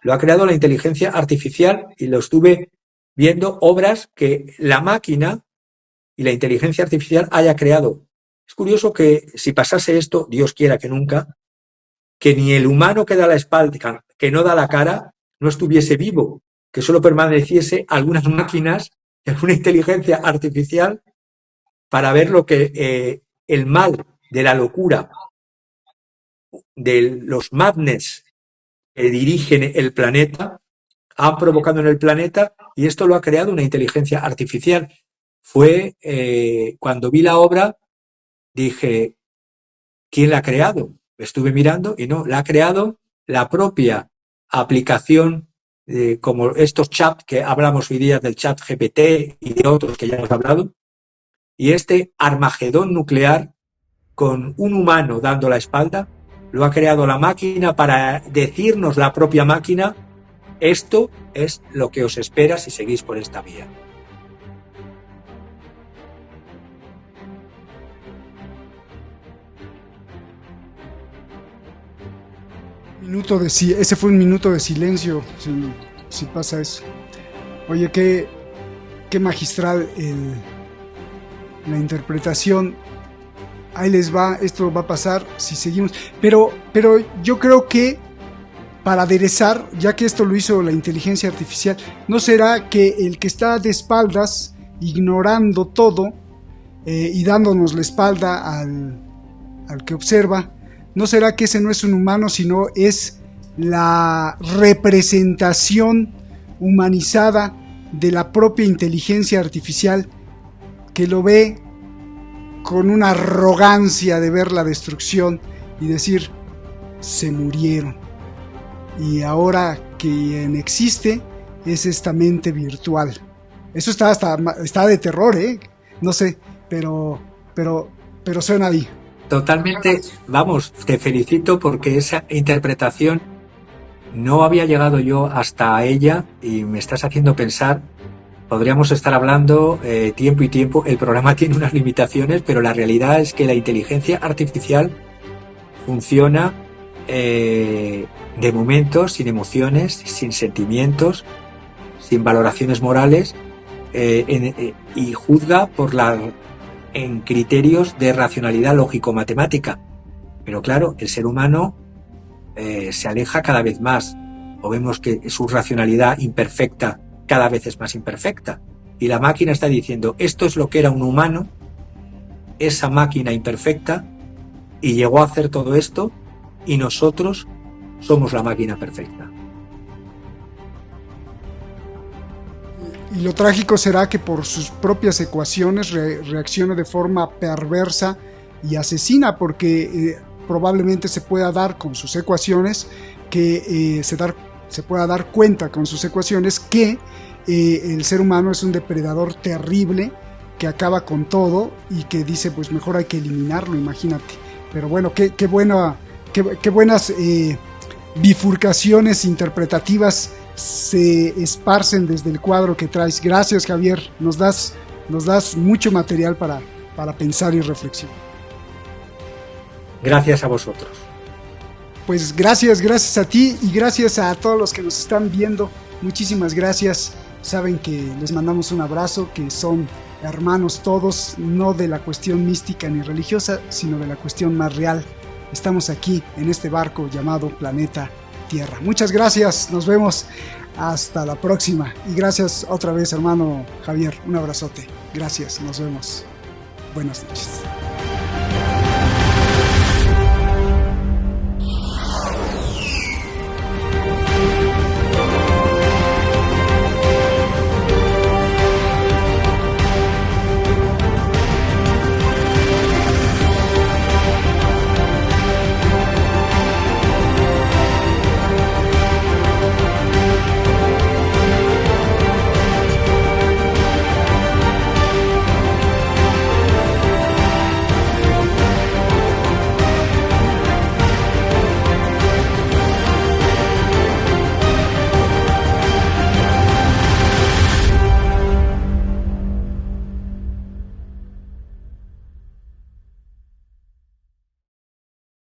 lo ha creado la inteligencia artificial y lo estuve viendo obras que la máquina y la inteligencia artificial haya creado. Es curioso que si pasase esto, Dios quiera que nunca, que ni el humano que da la espalda, que no da la cara, no estuviese vivo, que solo permaneciese algunas máquinas, alguna inteligencia artificial para ver lo que el mal de la locura, de los madness que dirigen el planeta, han provocado en el planeta, y esto lo ha creado una inteligencia artificial. Fue cuando vi la obra, dije, ¿quién la ha creado? Estuve mirando y no, la ha creado la propia aplicación como estos chats que hablamos hoy día del chat GPT y de otros que ya hemos hablado, y este Armagedón nuclear con un humano dando la espalda, lo ha creado la máquina para decirnos la propia máquina: esto es lo que os espera si seguís por esta vía. Ese fue un minuto de silencio, si pasa eso. Oye, qué magistral la interpretación. Ahí les va, esto va a pasar si seguimos. Pero yo creo que para aderezar, ya que esto lo hizo la inteligencia artificial, ¿no será que el que está de espaldas, ignorando todo y dándonos la espalda al que observa, no será que ese no es un humano, sino es la representación humanizada de la propia inteligencia artificial, que lo ve con una arrogancia de ver la destrucción y decir: se murieron, y ahora quien existe es esta mente virtual? Eso está de terror, no sé, pero suena ahí. Totalmente, vamos, te felicito porque esa interpretación no había llegado yo hasta ella y me estás haciendo pensar. Podríamos estar hablando tiempo y tiempo, el programa tiene unas limitaciones, pero la realidad es que la inteligencia artificial funciona de momento sin emociones, sin sentimientos, sin valoraciones morales, y juzga en criterios de racionalidad lógico-matemática. Pero claro, el ser humano se aleja cada vez más, o vemos que su racionalidad imperfecta cada vez es más imperfecta, y la máquina está diciendo: esto es lo que era un humano, esa máquina imperfecta, y llegó a hacer todo esto, y nosotros somos la máquina perfecta. Y lo trágico será que por sus propias ecuaciones reaccione de forma perversa y asesina, porque probablemente se pueda dar con sus ecuaciones se pueda dar cuenta con sus ecuaciones que el ser humano es un depredador terrible que acaba con todo y que dice: pues mejor hay que eliminarlo, imagínate. Pero bueno, qué buenas bifurcaciones interpretativas se esparcen desde el cuadro que traes. Gracias, Javier, nos das mucho material para pensar y reflexionar. Gracias a vosotros. Pues gracias a ti y gracias a todos los que nos están viendo. Muchísimas gracias. Saben que les mandamos un abrazo, que son hermanos todos, no de la cuestión mística ni religiosa, sino de la cuestión más real. Estamos aquí en este barco llamado Planeta Tierra. Muchas gracias, nos vemos hasta la próxima. Y gracias otra vez, hermano Javier, un abrazote. Gracias, nos vemos. Buenas noches.